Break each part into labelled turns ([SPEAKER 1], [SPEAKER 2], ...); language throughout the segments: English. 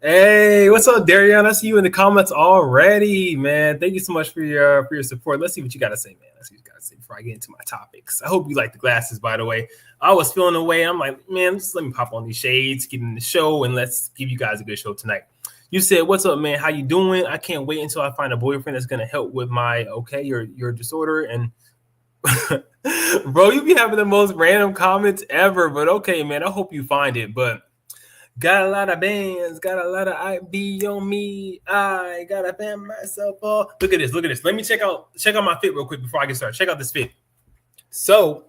[SPEAKER 1] Hey, what's up, Darian? I see you in the comments already, man. Thank you so much for your support. Let's see what you got to say, man. Let's see what you got to say before I get into my topics. I hope you like the glasses, by the way. I was feeling away. I'm like, man, just let me pop on these shades, get in the show, and let's give you guys a good show tonight. You said, "What's up, man? How you doing? I can't wait until I find a boyfriend that's gonna help with my your disorder." And bro, you be having the most random comments ever. But okay, man, I hope you find it. But got a lot of bands, got a lot of IB on me. I gotta band myself off. Look at this, look at this. Let me check out my fit real quick before I get started. Check out this fit. So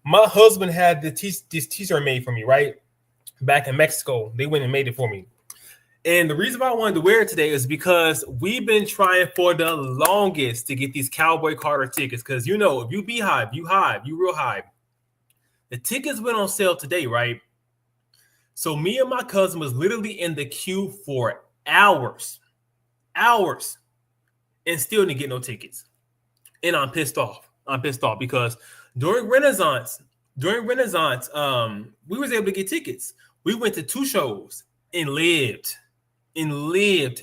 [SPEAKER 1] my husband had this t-shirt made for me, right? Back in Mexico. They went and made it for me. And the reason why I wanted to wear it today is because we've been trying for the longest to get these Cowboy Carter tickets. Because you know, if you Beehive, you real high. The tickets went on sale today, right? So me and my cousin was literally in the queue for hours, and still didn't get no tickets. And I'm pissed off. Because during Renaissance, we was able to get tickets. We went to 2 shows and lived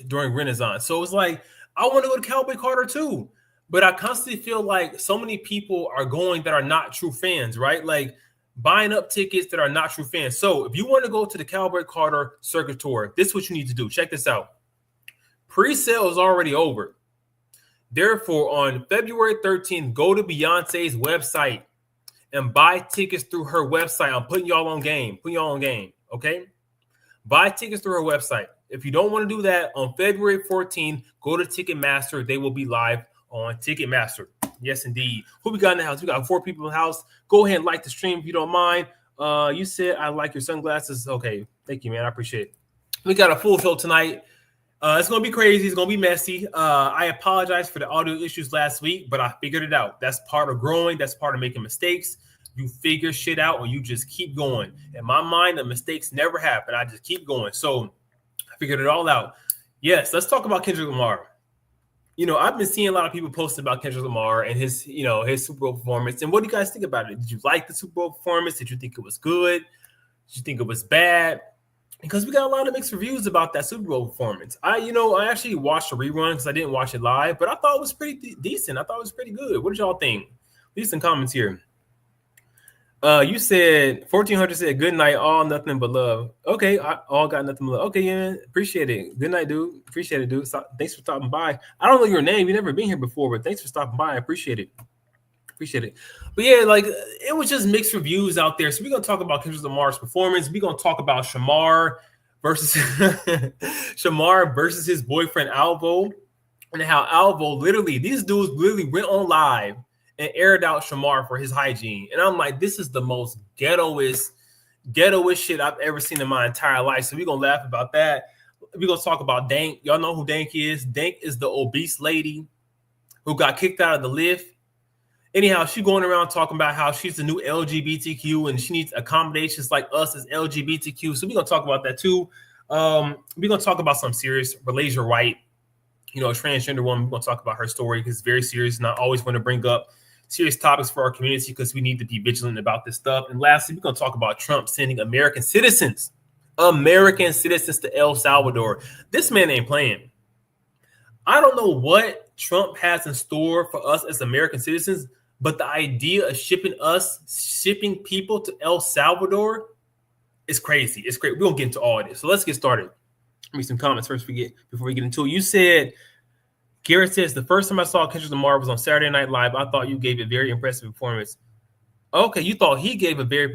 [SPEAKER 1] during Renaissance. So it's like, I want to go to Cowboy Carter too. But I constantly feel like so many people are going that are not true fans, right? Like, buying up tickets that are not true fans. So if you want to go to the Cowboy Carter Circuit Tour, this is what you need to do. Check this out. Pre-sale is already over. Therefore, on February 13th, go to Beyonce's website and buy tickets through her website. I'm putting y'all on game. Okay? Buy tickets through her website. If you don't want to do that, on February 14th, go to Ticketmaster. They will be live on Ticketmaster. Yes, indeed. Who we got in the house? We got 4 people in the house. Go ahead and like the stream if you don't mind. You said I like your sunglasses. Okay, thank you, man. I appreciate it. We got a full show tonight. It's gonna be crazy. It's gonna be messy. I apologize for the audio issues last week, but I figured it out. That's part of growing. That's part of making mistakes. You figure shit out, or you just keep going. In my mind, the mistakes never happen. I just keep going. So I figured it all out. Yes, let's talk about Kendrick Lamar. You know, I've been seeing a lot of people posting about Kendrick Lamar and his Super Bowl performance. And what do you guys think about it? Did you like the Super Bowl performance? Did you think it was good? Did you think it was bad? Because we got a lot of mixed reviews about that Super Bowl performance. I actually watched the rerun because I didn't watch it live, but I thought it was pretty decent. I thought it was pretty good. What did y'all think? Leave some comments here. You said 1400 said good night, all nothing but love. Okay, I all got nothing but love. Okay, yeah, appreciate it. Good night, dude. Appreciate it, dude. So, thanks for stopping by. I don't know your name. You've never been here before, but thanks for stopping by. I appreciate it. But yeah, like it was just mixed reviews out there. So we're gonna talk about Kendrick Lamar's performance. We're gonna talk about Shamar versus his boyfriend Alvo, and how Alvo these dudes literally went on live and aired out Shamar for his hygiene. And I'm like, this is the most ghettoest shit I've ever seen in my entire life. So we're going to laugh about that. We're going to talk about Dank. Y'all know who Dank is. Dank is the obese lady who got kicked out of the lift. Anyhow, she's going around talking about how she's the new LGBTQ and she needs accommodations like us as LGBTQ. So we're going to talk about that too. We're going to talk about some serious Wright, a transgender woman. We're going to talk about her story because it's very serious. And I always want to bring up serious topics for our community because we need to be vigilant about this stuff. And lastly, we're going to talk about Trump sending American citizens to El Salvador. This man ain't playing. I don't know what Trump has in store for us as American citizens, but the idea of shipping people to El Salvador is crazy. It's great. We're going to get into all of this. So let's get started. Let me some comments first before we get into it. You said, Garrett says, the first time I saw Kendrick Lamar was on Saturday Night Live. I thought you gave a very impressive performance. Okay, you thought he gave a very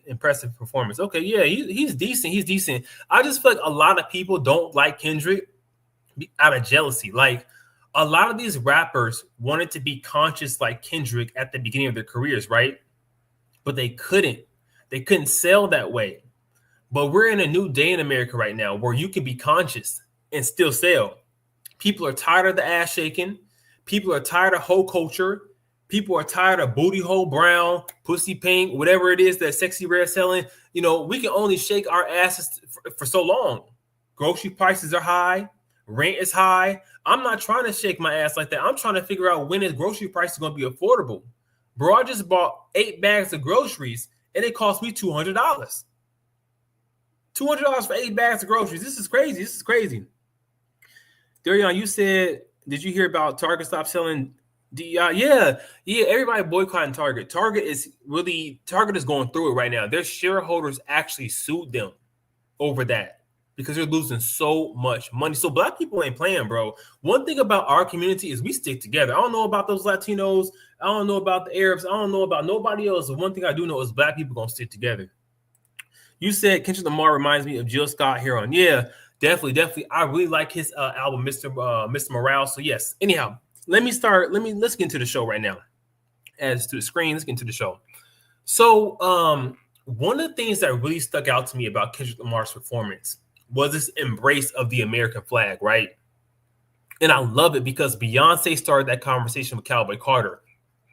[SPEAKER 1] impressive performance. Okay, yeah, he's decent. He's decent. I just feel like a lot of people don't like Kendrick out of jealousy. Like, a lot of these rappers wanted to be conscious like Kendrick at the beginning of their careers, right? But they couldn't. They couldn't sell that way. But we're in a new day in America right now where you can be conscious and still sell. People are tired of the ass shaking. People are tired of hoe culture. People are tired of booty hole brown, pussy pink, whatever it is that Sexy Red selling. We can only shake our asses for so long. Grocery prices are high. Rent is high. I'm not trying to shake my ass like that. I'm trying to figure out when his grocery price is going to be affordable. Bro, I just bought 8 bags of groceries and it cost me $200. $200 for 8 bags of groceries. This is crazy. This is crazy. Darion, you said, did you hear about Target stop selling DEI? Yeah. Everybody boycotting Target. Target is going through it right now. Their shareholders actually sued them over that because they're losing so much money. So black people ain't playing, bro. One thing about our community is we stick together. I don't know about those Latinos. I don't know about the Arabs. I don't know about nobody else. The one thing I do know is black people gonna stick together. You said Kendrick Lamar reminds me of Jill Scott Heron. Yeah, definitely. I really like his album, Mr. Morale. So yes. Anyhow, let's get into the show right now. As to the screen, let's get into the show. So one of the things that really stuck out to me about Kendrick Lamar's performance was this embrace of the American flag, right? And I love it because Beyonce started that conversation with Cowboy Carter.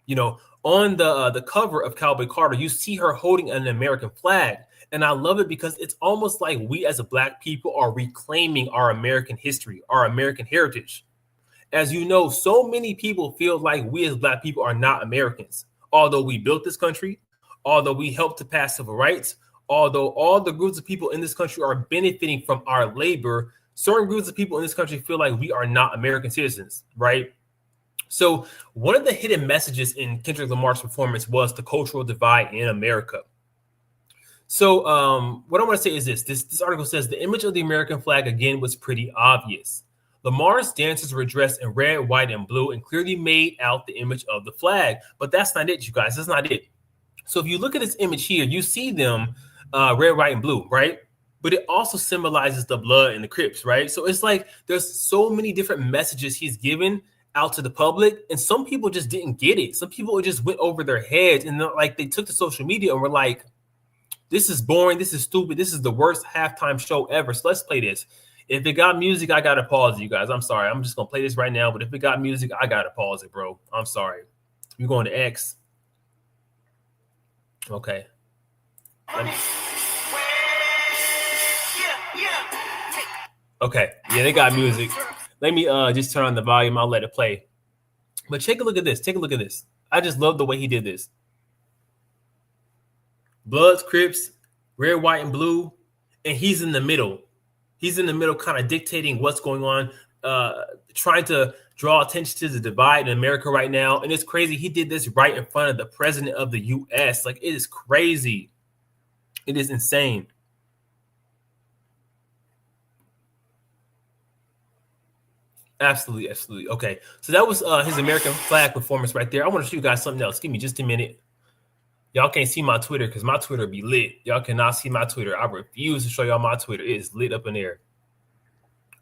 [SPEAKER 1] You know, on the cover of Cowboy Carter, you see her holding an American flag. And I love it because it's almost like we as a black people are reclaiming our American history, our American heritage. As you know, so many people feel like we as black people are not Americans. Although we built this country, although we helped to pass civil rights, although all the groups of people in this country are benefiting from our labor, certain groups of people in this country feel like we are not American citizens, right? So one of the hidden messages in Kendrick Lamar's performance was the cultural divide in America. So what I want to say is this article says the image of the American flag again was pretty obvious. Lamar's dancers were dressed in red, white, and blue and clearly made out the image of the flag. But that's not it, you guys. That's not it. So if you look at this image here, you see them red, white, and blue, right? But it also symbolizes the blood and the Crips, right? So it's like there's so many different messages he's given out to the public, and some people just didn't get it. Some people just went over their heads and like they took to social media and were like, this is boring, this is stupid, this is the worst halftime show ever. So let's play this. If it got music, I gotta pause it, you guys. I'm sorry. I'm just gonna play this right now, but if it got music, I gotta pause it, bro. I'm sorry. We're going to X. Okay. Okay. Yeah, they got music. Let me just turn on the volume. I'll let it play. But take a look at this. Take a look at this. I just love the way he did this. Bloods, Crips, red, white, and blue. And he's in the middle. He's in the middle kind of dictating what's going on, trying to draw attention to the divide in America right now. And it's crazy. He did this right in front of the president of the U.S. Like, it is crazy. It is insane. Absolutely. Okay. So that was his American flag performance right there. I want to show you guys something else. Give me just a minute. Y'all can't see my Twitter because my Twitter be lit. Y'all cannot see my Twitter. I refuse to show y'all my Twitter. It is lit up in there.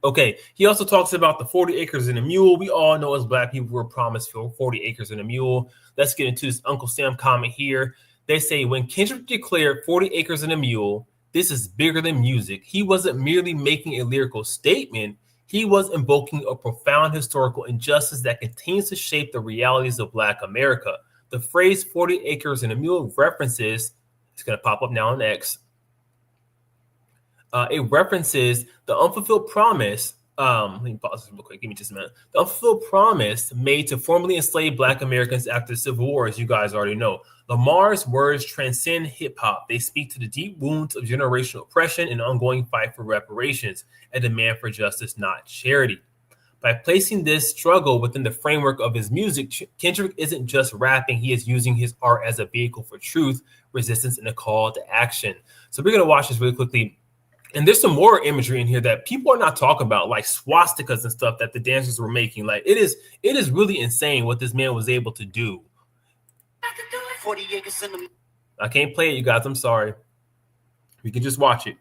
[SPEAKER 1] Okay. He also talks about the 40 acres and a mule. We all know as black people we're promised 40 acres and a mule. Let's get into this Uncle Sam comment here. They say when Kendrick declared 40 acres and a mule, this is bigger than music. He wasn't merely making a lyrical statement. He was invoking a profound historical injustice that continues to shape the realities of Black America. The phrase 40 acres and a mule references, it's going to pop up now on X. It references the unfulfilled promise. Let me pause this real quick. Give me just a minute. The unfulfilled promise made to formerly enslave Black Americans after the Civil War, as you guys already know. Lamar's words transcend hip hop. They speak to the deep wounds of generational oppression and ongoing fight for reparations, a demand for justice, not charity. By placing this struggle within the framework of his music, Kendrick isn't just rapping, he is using his art as a vehicle for truth, resistance, and a call to action. So we're going to watch this really quickly. And there's some more imagery in here that people are not talking about, like swastikas and stuff that the dancers were making. Like it is really insane what this man was able to do. I can't play it, you guys. I'm sorry. We can just watch it.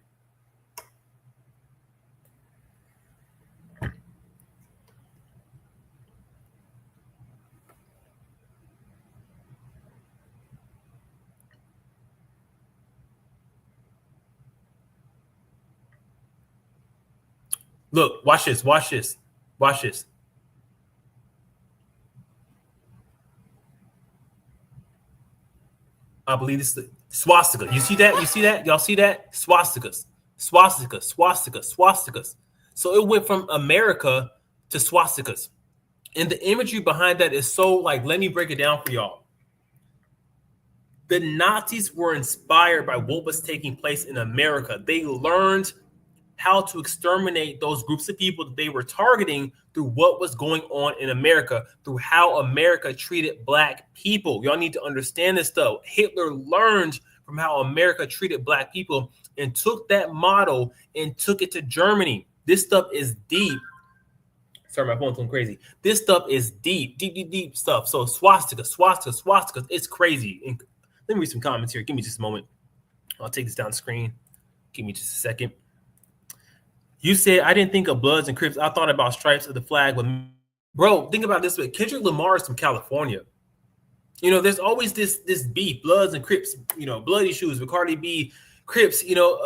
[SPEAKER 1] Look, watch this. I believe this is the swastika. You see that? Y'all see that? Swastikas. So it went from America to swastikas. And the imagery behind that is so like, let me break it down for y'all. The Nazis were inspired by what was taking place in America. They learned how to exterminate those groups of people that they were targeting through what was going on in America, through how America treated Black people. Y'all need to understand this stuff. Hitler learned from how America treated Black people and took that model and took it to Germany. This stuff is deep. Sorry, my phone's going crazy. This stuff is deep, deep stuff. So swastikas, it's crazy. And let me read some comments here. Give me just a moment. I'll take this down the screen. Give me just a second. You said, I didn't think of Bloods and Crips. I thought about stripes of the flag. But bro, think about this way. Kendrick Lamar is from California. You know, there's always this beef, Bloods and Crips, you know, bloody shoes with Cardi B, Crips, you know,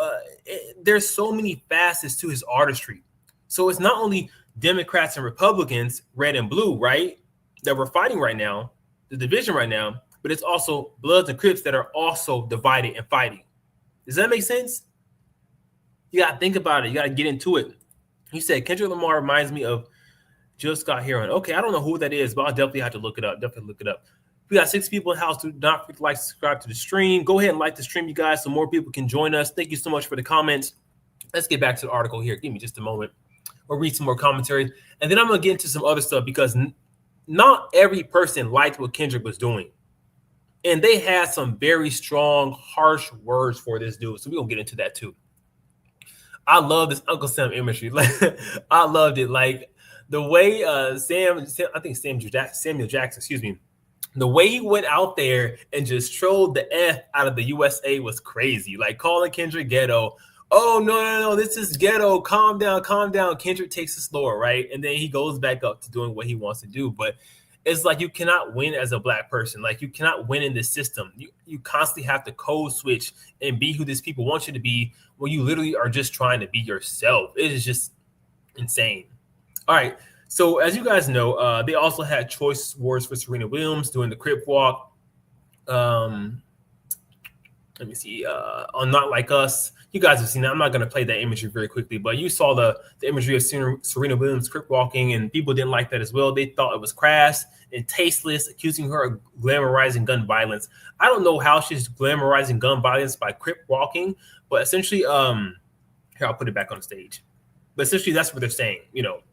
[SPEAKER 1] there's so many facets to his artistry. So it's not only Democrats and Republicans, red and blue, right, that we're fighting right now, the division right now, but it's also Bloods and Crips that are also divided and fighting. Does that make sense? You got to think about it. You got to get into it. He said, Kendrick Lamar reminds me of Jill Scott Heron. Okay, I don't know who that is, but I'll definitely have to look it up. We got 6 people in the house. Do not forget to like, subscribe to the stream. Go ahead and like the stream, you guys, so more people can join us. Thank you so much for the comments. Let's get back to the article here. Give me just a moment. We'll read some more commentary. And then I'm going to get into some other stuff because not every person liked what Kendrick was doing. And they had some very strong, harsh words for this dude. So we're going to get into that too. I love this Uncle Sam imagery. Like, I loved it. Like the way Samuel Jackson, the way he went out there and just trolled the F out of the USA was crazy. Like calling Kendrick ghetto. Oh, no, this is ghetto. Calm down. Kendrick takes it slower, right? And then he goes back up to doing what he wants to do. But it's like you cannot win as a Black person. Like you cannot win in this system. You constantly have to code switch and be who these people want you to be when you literally are just trying to be yourself. It is just insane. All right. So as you guys know, they also had choice words for Serena Williams doing the Crip Walk. Let me see. On Not Like Us. You guys have seen that. I'm not going to play that imagery very quickly, but you saw the imagery of Serena Williams Crip walking, and people didn't like that as well. They thought it was crass and tasteless, accusing her of glamorizing gun violence. I don't know how she's glamorizing gun violence by Crip walking, but essentially, here, I'll put it back on the stage. But essentially, that's what they're saying. You know,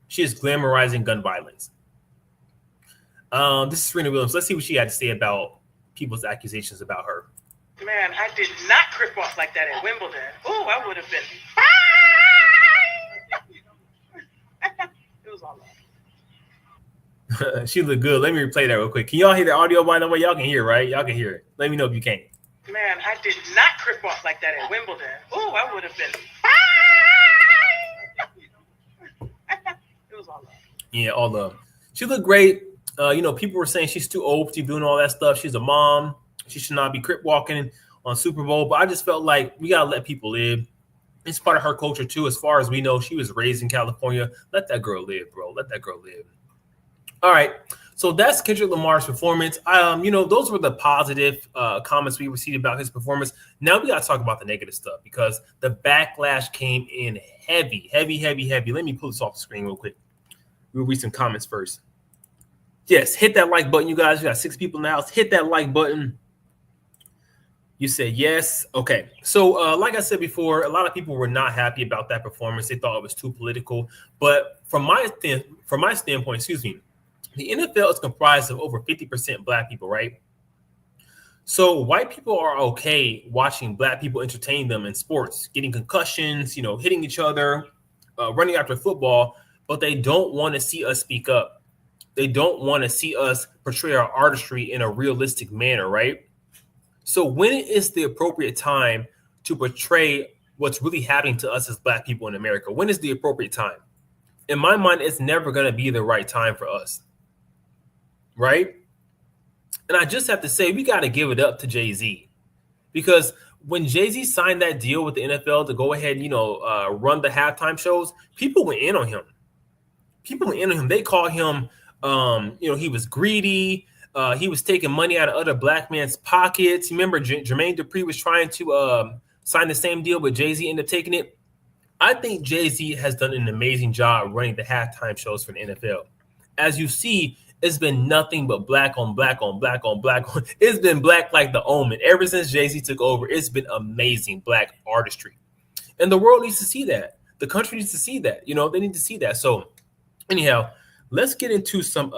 [SPEAKER 1] she is glamorizing gun violence. This is Serena Williams. Let's see what she had to say about people's accusations about her.
[SPEAKER 2] Man, I did not Crip walk like that at Wimbledon. Oh, I would have been fine. It was all
[SPEAKER 1] love. She looked good. Let me replay that real quick. Can y'all hear the audio, by the way? Y'all can hear, right? Y'all can hear it. Let me know if you can.
[SPEAKER 2] Man, I did not Crip walk like that at Wimbledon. Oh, I would have been fine. It was all love.
[SPEAKER 1] Yeah, all love. She looked great. You know, people were saying she's too old to be doing all that stuff. She's a mom. She should not be Crip walking on Super Bowl. But I just felt like we got to let people live. It's part of her culture, too. As far as we know, she was raised in California. Let that girl live, bro. Let that girl live. All right. So that's Kendrick Lamar's performance. You know, those were the positive comments we received about his performance. Now we got to talk about the negative stuff because the backlash came in heavy. Let me pull this off the screen real quick. We'll read some comments first. Yes, hit that like button, you guys. We got 6 people in the house. Hit that like button. You said yes. Okay. So like I said before, a lot of people were not happy about that performance. They thought it was too political. But from my standpoint, the NFL is comprised of over 50% Black people, right? So white people are okay watching Black people entertain them in sports, getting concussions, you know, hitting each other, running after football, but they don't want to see us speak up. They don't want to see us portray our artistry in a realistic manner, right? So when is the appropriate time to portray what's really happening to us as Black people in America? When is the appropriate time? In my mind, it's never going to be the right time for us, right? And I just have to say, we got to give it up to Jay-Z. Because when Jay-Z signed that deal with the NFL to go ahead, you know, run the halftime shows, people went in on him. They called him, you know, he was greedy. He was taking money out of other Black men's pockets. Remember, Jermaine Dupri was trying to sign the same deal, but Jay-Z ended up taking it. I think Jay-Z has done an amazing job running the halftime shows for the NFL. As you see, It's been nothing but black on black on black on black on. It's been black like the Omen. Ever since Jay-Z took over, it's been amazing black artistry. And the world needs to see that. The country needs to see that. You know, they need to see that. So anyhow, let's get into some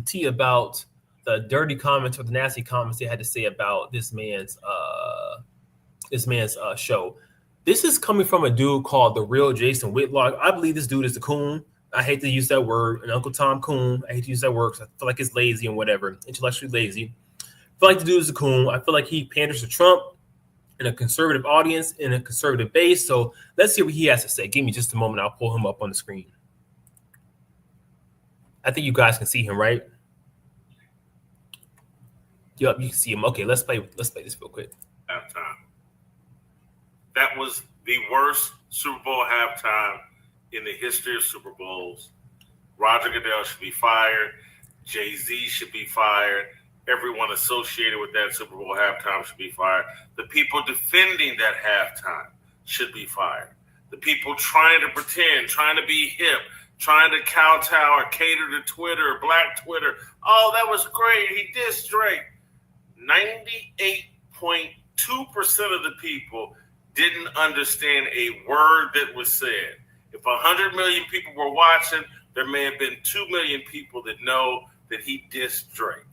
[SPEAKER 1] tea about the dirty comments or the nasty comments they had to say about this man's show. This is coming from a dude called the real Jason Whitlock. I believe this dude is the coon. I hate to use that word, and Uncle Tom Coon. I hate to use that word because I feel like it's lazy and whatever, intellectually lazy. I feel like the dude is a coon. I feel like he panders to Trump in a conservative audience, in a conservative base. So let's see what he has to say. Give me just a moment. I'll pull him up on the screen. I think you guys can see him, right? Yup, you can see him. Okay, let's play this real quick.
[SPEAKER 3] Halftime. That was the worst Super Bowl halftime in the history of Super Bowls. Roger Goodell should be fired. Jay-Z should be fired. Everyone associated with that Super Bowl halftime should be fired. The people defending that halftime should be fired. The people trying to pretend, trying to be hip, trying to kowtow or cater to Twitter, Black Twitter. Oh, that was great. He dissed Drake. 98.2% of the people didn't understand a word that was said. If 100 million people were watching, there may have been 2 million people that know that he dissed Drake.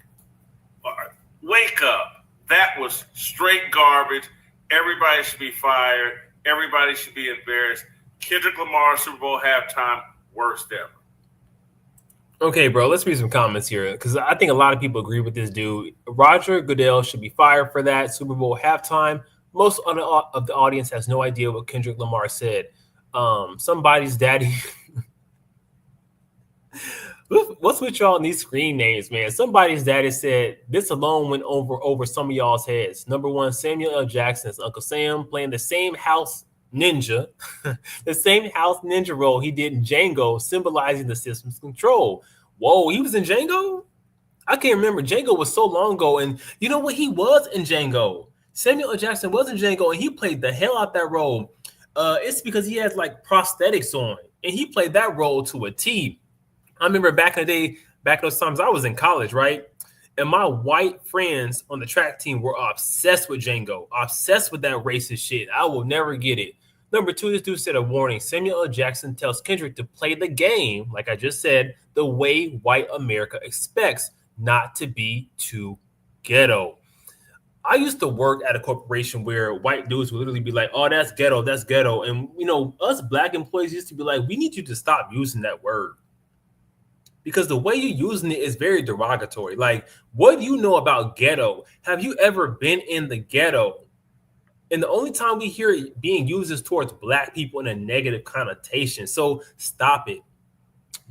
[SPEAKER 3] All right. Wake up. That was straight garbage. Everybody should be fired. Everybody should be embarrassed. Kendrick Lamar Super Bowl halftime, worst ever.
[SPEAKER 1] Okay, bro, let's read some comments here because I think a lot of people agree with this dude. Roger Goodell should be fired for that Super Bowl halftime. Most of the audience has no idea what Kendrick Lamar said. Somebody's daddy. What's with y'all in these screen names, man? Somebody's daddy said this alone went over some of y'all's heads. Number one, Samuel L. Jackson's Uncle Sam playing the same house ninja, the same house ninja role he did in Django, symbolizing the system's control. Whoa, he was in Django? I can't remember. Django was so long ago, and you know what? He was in Django. Samuel L. Jackson was in Django, and he played the hell out that role. It's because he has like prosthetics on, and he played that role to a T. I remember back in the day, back those times I was in college, right? And my white friends on the track team were obsessed with Django, obsessed with that racist shit. I will never get it. Number two, this dude said a warning. Samuel L. Jackson tells Kendrick to play the game, like I just said, the way white America expects, not to be too ghetto. I used to work at a corporation where white dudes would literally be like, oh, that's ghetto, that's ghetto. And, you know, us black employees used to be like, we need you to stop using that word. Because the way you're using it is very derogatory. Like, what do you know about ghetto? Have you ever been in the ghetto? And the only time we hear it being used is towards black people in a negative connotation. So stop it.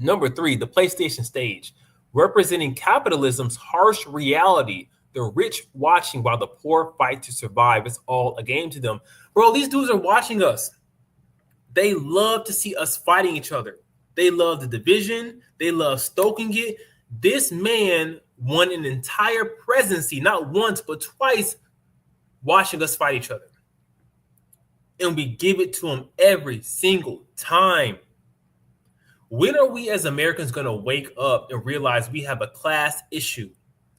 [SPEAKER 1] Number three, the PlayStation stage, representing capitalism's harsh reality. The rich watching while the poor fight to survive. It's all a game to them. Bro, these dudes are watching us. They love to see us fighting each other. They love the division. They love stoking it. This man won an entire presidency, not once, but twice, watching us fight each other. And we give it to him every single time. When are we as Americans going to wake up and realize we have a class issue?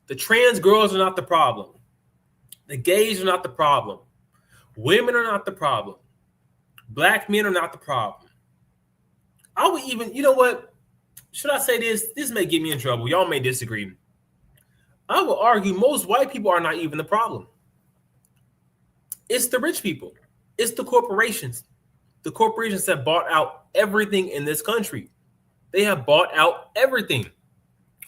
[SPEAKER 1] The trans girls are not the problem. The gays are not the problem. Women are not the problem. Black men are not the problem. I would even, you know what? Should I say this? This may get me in trouble. Y'all may disagree. I would argue most white people are not even the problem. It's the rich people. It's the corporations. The corporations have bought out everything in this country. They have bought out everything.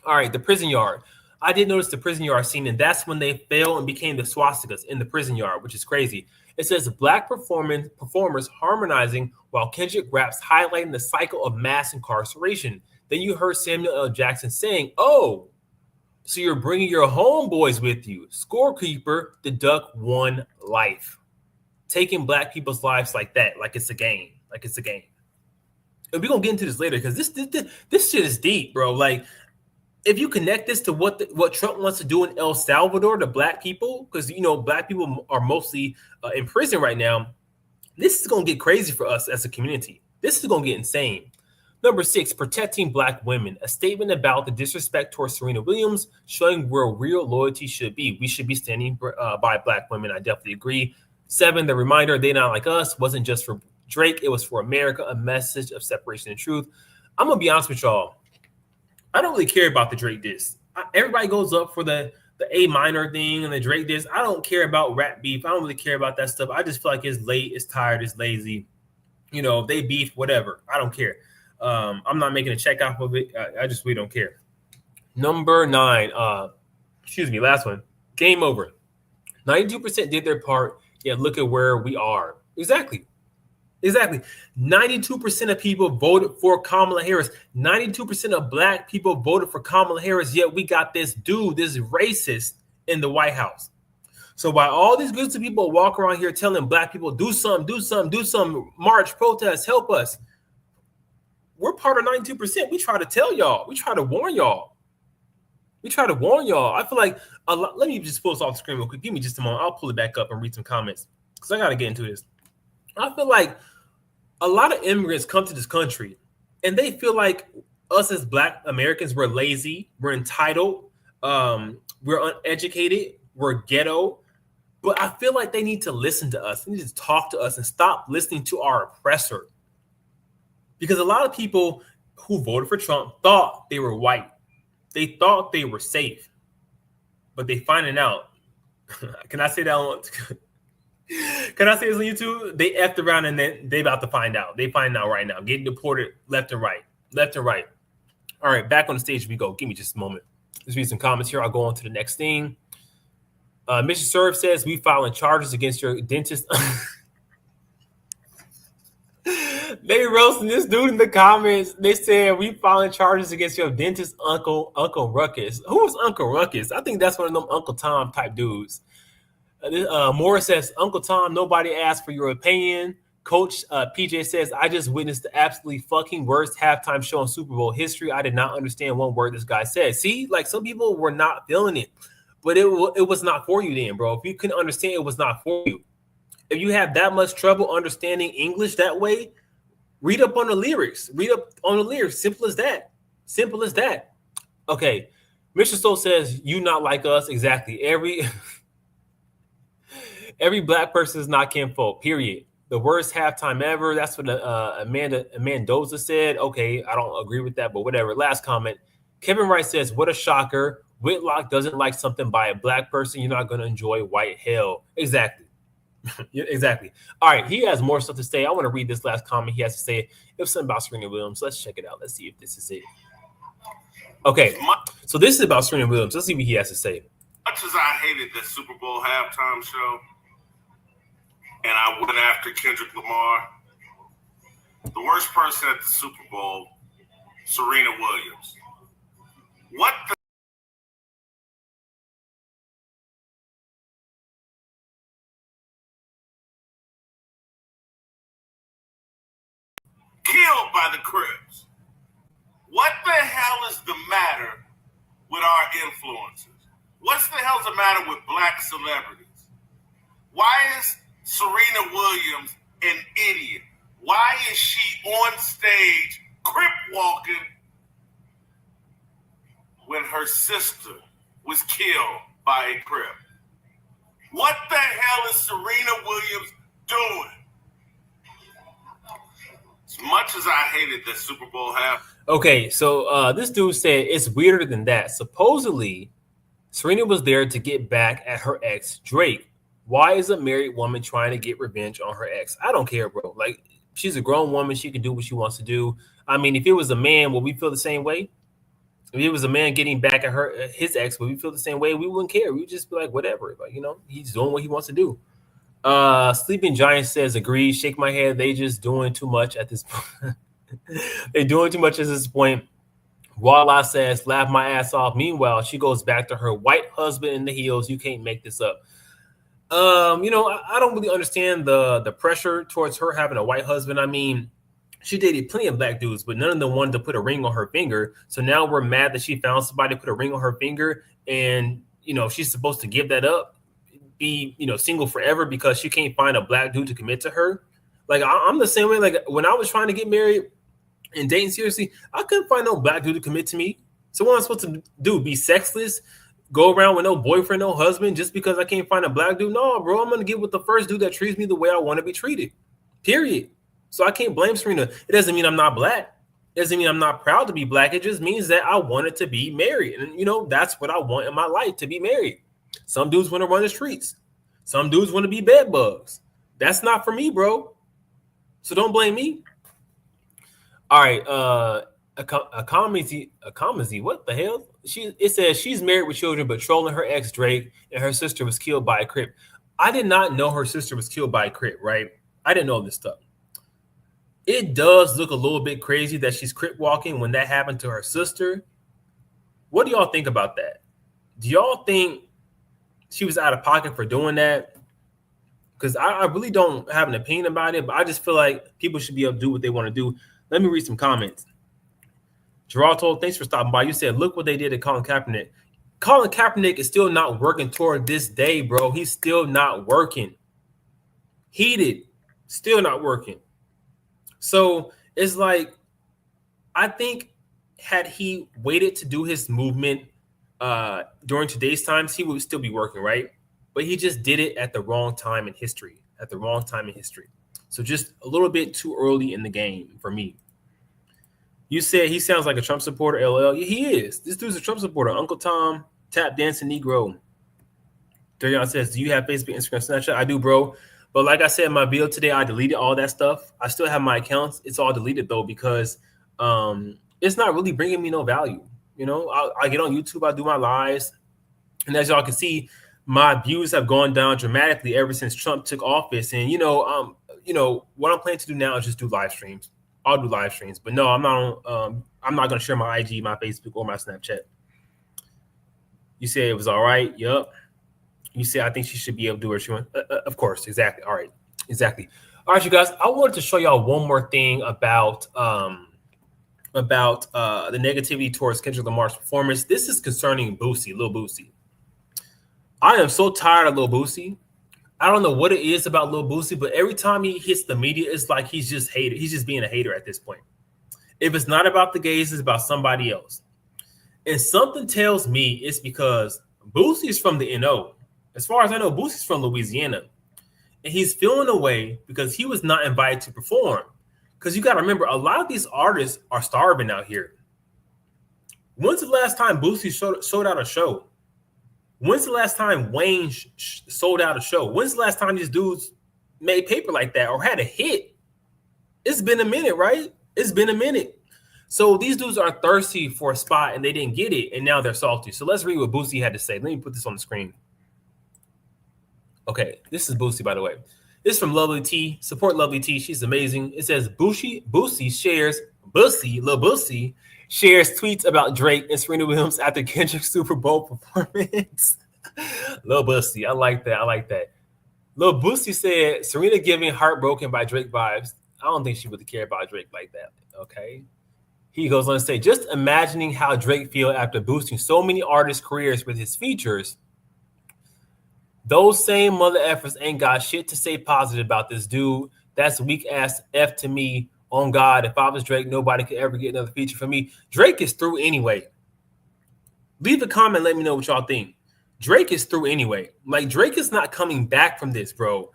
[SPEAKER 1] All right, the prison yard. I did notice the prison yard scene, and that's when they fell and became the swastikas in the prison yard, which is crazy. It says black performers harmonizing while Kendrick raps, highlighting the cycle of mass incarceration. Then you heard Samuel L. Jackson saying, oh, so you're bringing your homeboys with you. Scorekeeper, deduct one life. Taking black people's lives like that, like it's a game. Like it's a game. And we're going to get into this later because this shit is deep, bro. Like, if you connect this to what Trump wants to do in El Salvador to black people, because, you know, black people are mostly in prison right now, this is going to get crazy for us as a community. This is going to get insane. Number 6, protecting Black women. A statement about the disrespect towards Serena Williams, showing where real loyalty should be. We should be standing by Black women. I definitely agree. 7, the reminder, they not like us, wasn't just for Drake. It was for America, a message of separation and truth. I'm going to be honest with y'all. I don't really care about the Drake diss. Everybody goes up for the A minor thing and the Drake diss. I don't care about rap beef. I don't really care about that stuff. I just feel like it's late, it's tired, it's lazy. You know, if they beef, whatever. I don't care. I'm not making a check off of it. I just really don't care. Number 9, last one. Game over. 92% did their part, yet look at where we are. Exactly. 92% of people voted for Kamala Harris. 92% of Black people voted for Kamala Harris, yet we got this dude, this racist in the White House. So while all these groups of people walk around here telling Black people, do something, march, protest, help us, we're part of 92%. We try to tell y'all. We try to warn y'all. I feel like a lot. Let me just pull this off the screen real quick. Give me just a moment. I'll pull it back up and read some comments because I got to get into this. I feel like a lot of immigrants come to this country and they feel like us as Black Americans, we're lazy, we're entitled, we're uneducated, we're ghetto. But I feel like they need to listen to us. They need to talk to us and stop listening to our oppressor. Because a lot of people who voted for Trump thought they were white. They thought they were safe. But they finding out. Can I say that on? Can I say this on YouTube? They effed around and then they about to find out. They find out right now. Getting deported left and right. All right, back on the stage we go. Give me just a moment. Let's read some comments here. I'll go on to the next thing. Mr. Serve says, we filing charges against your dentist. They roasting this dude in the comments. They said, we filing charges against your dentist Uncle Ruckus. Who was Uncle Ruckus? I think that's one of them Uncle Tom type dudes. Morris says, Uncle Tom, nobody asked for your opinion. Coach PJ says, I just witnessed the absolutely fucking worst halftime show in Super Bowl history. I did not understand one word this guy said. See, like some people were not feeling it, but it was not for you then, bro. If you couldn't understand, it was not for you. If you have that much trouble understanding English that way, read up on the lyrics. Simple as that. Okay. Mr. Stoll says, you not like us. Exactly. Every Black person is not kinfolk, period. The worst halftime ever. That's what Amanda Mendoza said. Okay, I don't agree with that, but whatever. Last comment. Kevin Wright says, what a shocker. Whitlock doesn't like something by a Black person. You're not going to enjoy white hell. Exactly. Exactly. All right, he has more stuff to say. I want to read this last comment he has to say. It was something about Serena Williams. Let's check it out. Let's see if this is it. Okay, so this is about Serena Williams. Let's see what he has to say.
[SPEAKER 3] Much as I hated the Super Bowl halftime show, and I went after Kendrick Lamar, the worst person at the Super Bowl, Serena Williams. What the killed by the Crips. What the hell is the matter with our influencers? What's the hell's the matter with Black celebrities? Why is Serena Williams an idiot? Why is she on stage Crip walking when her sister was killed by a Crip? What the hell is Serena Williams doing? As much as I hated the Super Bowl half.
[SPEAKER 1] Okay, so this dude said it's weirder than that. Supposedly, Serena was there to get back at her ex, Drake. Why is a married woman trying to get revenge on her ex? I don't care, bro. Like, she's a grown woman. She can do what she wants to do. I mean, if it was a man, would we feel the same way? If it was a man getting back at his ex, would we feel the same way? We wouldn't care. We would just be like, whatever. Like, you know, he's doing what he wants to do. Sleeping Giant says, agree. Shake my head. They just doing too much at this point. They're doing too much at this point. Walla says, laugh my ass off. Meanwhile, she goes back to her white husband in the heels. You can't make this up. You know, I don't really understand the pressure towards her having a white husband. I mean, she dated plenty of Black dudes, but none of them wanted to put a ring on her finger. So now we're mad that she found somebody to put a ring on her finger, and you know she's supposed to give that up, be single forever because she can't find a Black dude to commit to her. Like I'm the same way. Like when I was trying to get married, And dating seriously, I couldn't find no black dude to commit to me. So what am I supposed to do? Be sexless? Go around with no boyfriend, no husband, just because I can't find a black dude? No, bro. I'm gonna get with the first dude that treats me the way I want to be treated. Period. So I can't blame Serena. It doesn't mean I'm not black. It doesn't mean I'm not proud to be black. It just means that I wanted to be married. And that's what I want in my life, to be married. Some dudes want to run the streets. Some dudes want to be bed bugs. That's not for me, bro. So don't blame me. All right, a comedy. What the hell? It says she's married with children, but trolling her ex Drake, and her sister was killed by a Crip. I did not know her sister was killed by a Crip, right? I didn't know this stuff. It does look a little bit crazy that she's Crip walking when that happened to her sister. What do y'all think about that? Do y'all think she was out of pocket for doing that? Because I really don't have an opinion about it, but I just feel like people should be able to do what they want to do. Let me read some comments. Gerald told, thanks for stopping by. You said, look what they did to Colin Kaepernick. Colin Kaepernick is still not working toward this day, bro. He's still not working. Heated. Still not working. So it's like, I think had he waited to do his movement during today's times, he would still be working, right? But he just did it at the wrong time in history. So just a little bit too early in the game for me. You said he sounds like a Trump supporter, LL. Yeah, he is. This dude's a Trump supporter. Uncle Tom, tap dancing Negro. Darion says, do you have Facebook, Instagram, Snapchat? I do, bro. But like I said in my video today, I deleted all that stuff. I still have my accounts. It's all deleted, though, because it's not really bringing me no value. I get on YouTube, I do my lives. And as y'all can see, my views have gone down dramatically ever since Trump took office. And, what I'm planning to do now is just do live streams. I'll do live streams. But no, I'm not going to share my IG, my Facebook, or my Snapchat. You said it was all right. Yup. You say I think she should be able to do what she wants. Of course, exactly. All right, exactly. All right, you guys. I wanted to show y'all one more thing about the negativity towards Kendrick Lamar's performance. This is concerning Boosie, Lil Boosie. I am so tired of Lil Boosie. I don't know what it is about Lil Boosie, but every time he hits the media, it's like he's just hated. He's just being a hater at this point. If it's not about the gays, it's about somebody else. And something tells me it's because Boosie is from the NO. As far as I know, Boosie's from Louisiana. And he's feeling away because he was not invited to perform. Because you got to remember, a lot of these artists are starving out here. When's the last time Boosie sold out a show? When's the last time Wayne sold out a show? When's the last time these dudes made paper like that or had a hit? It's been a minute, right? It's been a minute. So these dudes are thirsty for a spot and they didn't get it. And now they're salty. So let's read what Boosie had to say. Let me put this on the screen. Okay, this is Boosie, by the way. This is from Lovely T. Support Lovely T. She's amazing. It says Lil Boosie shares tweets about Drake and Serena Williams after Kendrick's Super Bowl performance. Lil Boosie, I like that. Lil Boosie said Serena giving heartbroken by Drake vibes. I don't think she really cared about Drake like that. Okay. He goes on to say, just imagining how Drake feel after boosting so many artists' careers with his features. Those same mother effers ain't got shit to say positive about this dude. That's weak ass F to me. On God, if I was Drake, nobody could ever get another feature from me. Drake is through anyway. Leave a comment, let me know what y'all think. Drake is through anyway. Like, Drake is not coming back from this, bro.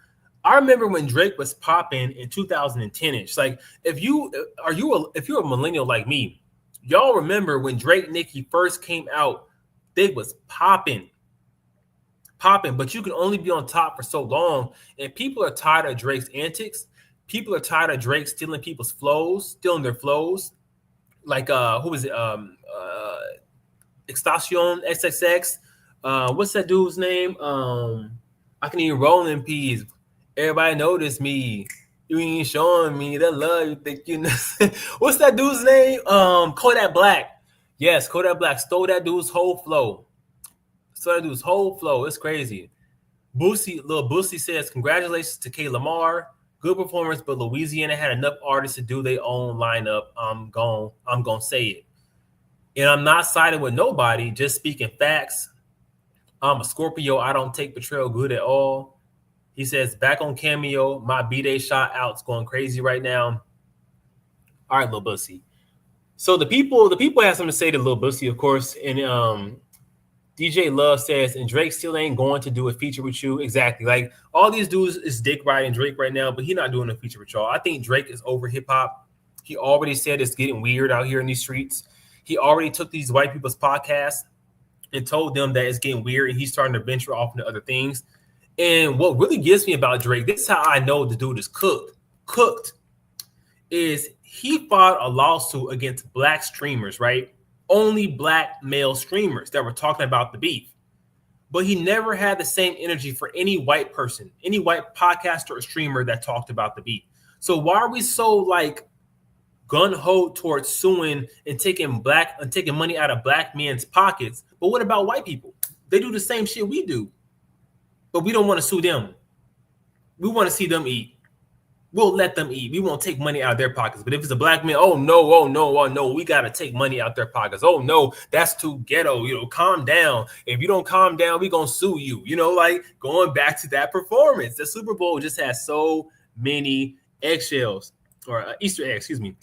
[SPEAKER 1] I remember when Drake was popping in 2010-ish. Like, if you're a millennial like me, y'all remember when Drake and Nicki first came out, they was popping, but you can only be on top for so long. And people are tired of Drake's antics. People are tired of Drake stealing people's flows, stealing their flows. Like, who was it? Extacion XXX. What's that dude's name? I can even roll in peas. Everybody notice me. You ain't showing me the love you think you know. What's that dude's name? Kodak Black. Yes, Kodak Black stole that dude's whole flow. It's crazy. Lil Boosie says, congratulations to K. Lamar. Good performance, but Louisiana had enough artists to do their own lineup. I'm gonna say it. And I'm not siding with nobody, just speaking facts. I'm a Scorpio. I don't take betrayal good at all. He says, back on Cameo, my B-Day shot out's going crazy right now. All right, Lil Boosie. So the people have something to say to Lil Boosie, of course, and DJ Love says, and Drake still ain't going to do a feature with you. Exactly. Like all these dudes is dick riding Drake right now, but he's not doing a feature with y'all. I think Drake is over hip hop. He already said it's getting weird out here in these streets. He already took these white people's podcasts and told them that it's getting weird, and he's starting to venture off into other things. And what really gets me about Drake, this is how I know the dude is cooked, is he filed a lawsuit against black streamers, right? Only black male streamers that were talking about the beef. But he never had the same energy for any white person, any white podcaster or streamer that talked about the beef. So why are we so like gun-ho towards suing and taking money out of black men's pockets? But what about white people? They do the same shit we do, but we don't want to sue them. We want to see them eat. We'll let them eat. We won't take money out of their pockets. But if it's a black man, oh no, we got to take money out their pockets. Oh no, that's too ghetto. You know, calm down. If you don't calm down, we gonna sue you. You know, like going back to that performance. The Super Bowl just has so many eggshells or Easter eggs, excuse me.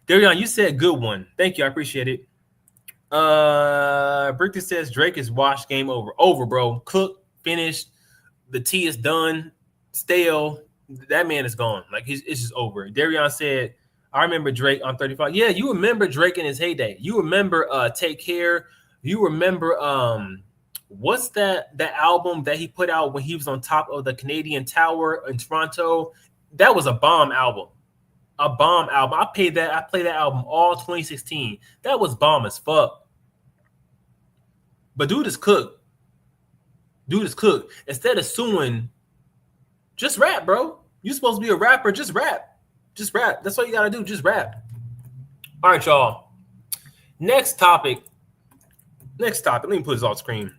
[SPEAKER 1] Darion, you said good one. Thank you. I appreciate it. Brickton says Drake is washed, game over. Over, bro. Cooked, finished. The tea is done. Stale. That man is gone. Like it's just over. Darion said, I remember Drake on 35. Yeah, you remember Drake in his heyday. You remember Take Care. You remember what's that album that he put out when he was on top of the Canadian Tower in Toronto? That was a bomb album. A bomb album. I played that album all 2016. That was bomb as fuck. But dude is cooked. Instead of suing, just rap, bro. You supposed to be a rapper. Just rap. That's all you gotta do. Just rap. All right, y'all. Next topic. Let me put this off screen.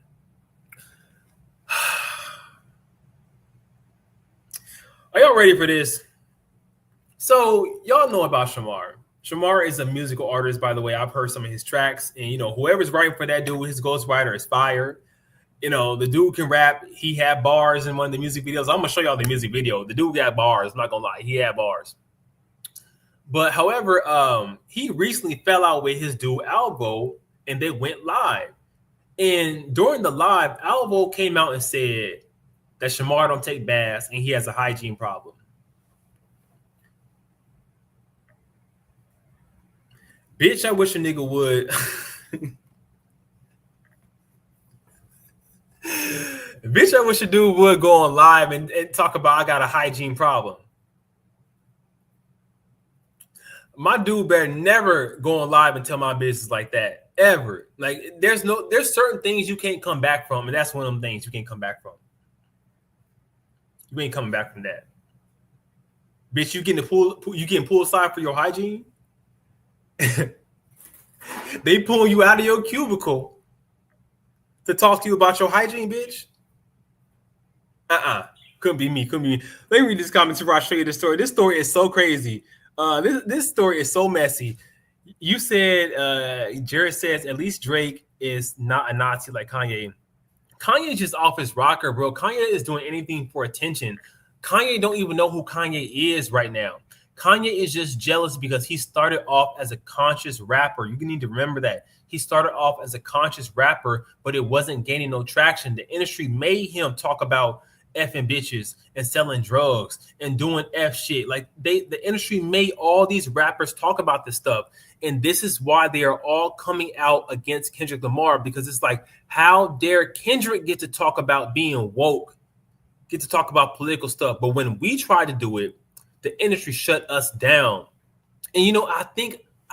[SPEAKER 1] Are y'all ready for this? So y'all know about Shamar. Shamar is a musical artist, by the way. I've heard some of his tracks, and you know, whoever's writing for that dude, his ghostwriter is fire. You know, the dude can rap. He had bars in one of the music videos. I'm gonna show y'all the music video. The dude got bars. I'm not gonna lie, he had bars. But however, he recently fell out with his dude Alvo, and they went live. And during the live, Alvo came out and said that Shamar don't take baths and he has a hygiene problem. Bitch, I wish a nigga would. Bitch, I wish a dude would go on live and talk about I got a hygiene problem. My dude better never go on live and tell my business like that. Ever. Like there's certain things you can't come back from, and that's one of them things you can't come back from. You ain't coming back from that. Bitch, you getting poolside for your hygiene? They pulling you out of your cubicle to talk to you about your hygiene, bitch. Couldn't be me. Let me read this comment before I show you the story. This story is so crazy. This story is so messy. You said, Jared says, at least Drake is not a Nazi like Kanye. Kanye just off his rocker, bro. Kanye is doing anything for attention. Kanye don't even know who Kanye is right now. Kanye is just jealous because he started off as a conscious rapper. You need to remember that. He started off as a conscious rapper, but it wasn't gaining no traction. The industry made him talk about effing bitches and selling drugs and doing F shit. Like the industry made all these rappers talk about this stuff. And this is why they are all coming out against Kendrick Lamar, because it's like, how dare Kendrick get to talk about being woke, get to talk about political stuff. But when we try to do it, the industry shut us down. And, you know, I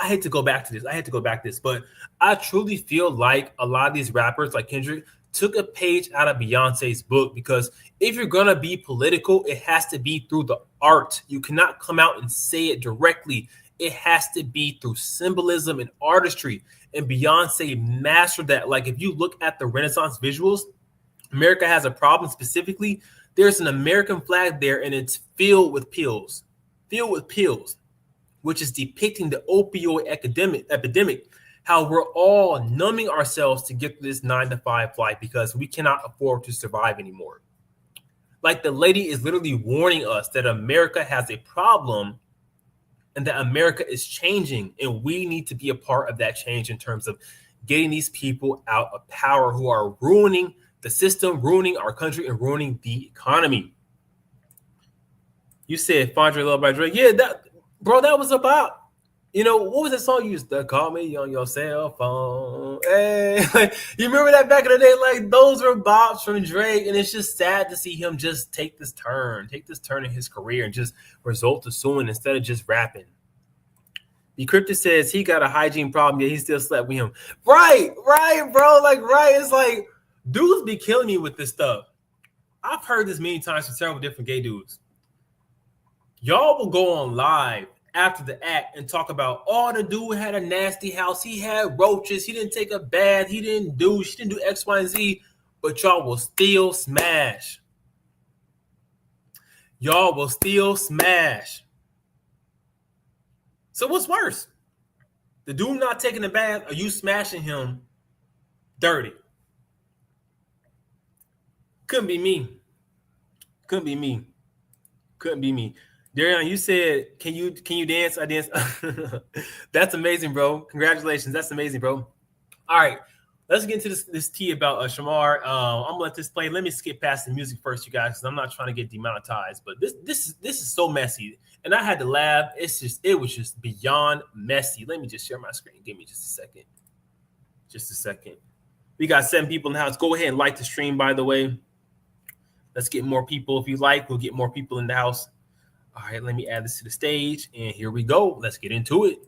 [SPEAKER 1] had to go back to this, but I truly feel like a lot of these rappers like Kendrick took a page out of Beyonce's book, because if you're going to be political, it has to be through the art. You cannot come out and say it directly. It has to be through symbolism and artistry. And Beyonce mastered that. Like if you look at the Renaissance visuals, America Has a Problem specifically, there's an American flag there and it's filled with pills, which is depicting the opioid epidemic, how we're all numbing ourselves to get through this 9-to-5 flight because we cannot afford to survive anymore. Like the lady is literally warning us that America has a problem and that America is changing, and we need to be a part of that change in terms of getting these people out of power who are ruining the system, ruining our country, and ruining the economy. You said Fondre Love by Drake. Yeah, that was about, what was that song you used to call me on your cell phone? Hey, you remember that back in the day? Like, those were bops from Drake, and it's just sad to see him just take this turn in his career and just resort to suing instead of just rapping. Decrypted says he got a hygiene problem, yet he still slept with him. Right, bro. Like, right. It's like, dudes be killing me with this stuff. I've heard this many times from several different gay dudes. Y'all will go on live after the act and talk about, oh, the dude had a nasty house. He had roaches. He didn't take a bath. She didn't do X, Y, and Z. But y'all will still smash. So what's worse? The dude not taking a bath or you smashing him dirty? Couldn't be me. Darian, you said, can you dance? I dance. That's amazing, bro. Congratulations. That's amazing, bro. All right. Let's get into this tea about Shamar. I'm gonna let this play. Let me skip past the music first, you guys, because I'm not trying to get demonetized. But this is so messy, and I had to laugh. It was just beyond messy. Let me just share my screen. Give me just a second. We got 7 people in the house. Go ahead and like the stream, by the way. Let's get more people. If you like, we'll get more people in the house. All right, let me add this to the stage, and here we go. Let's get into it.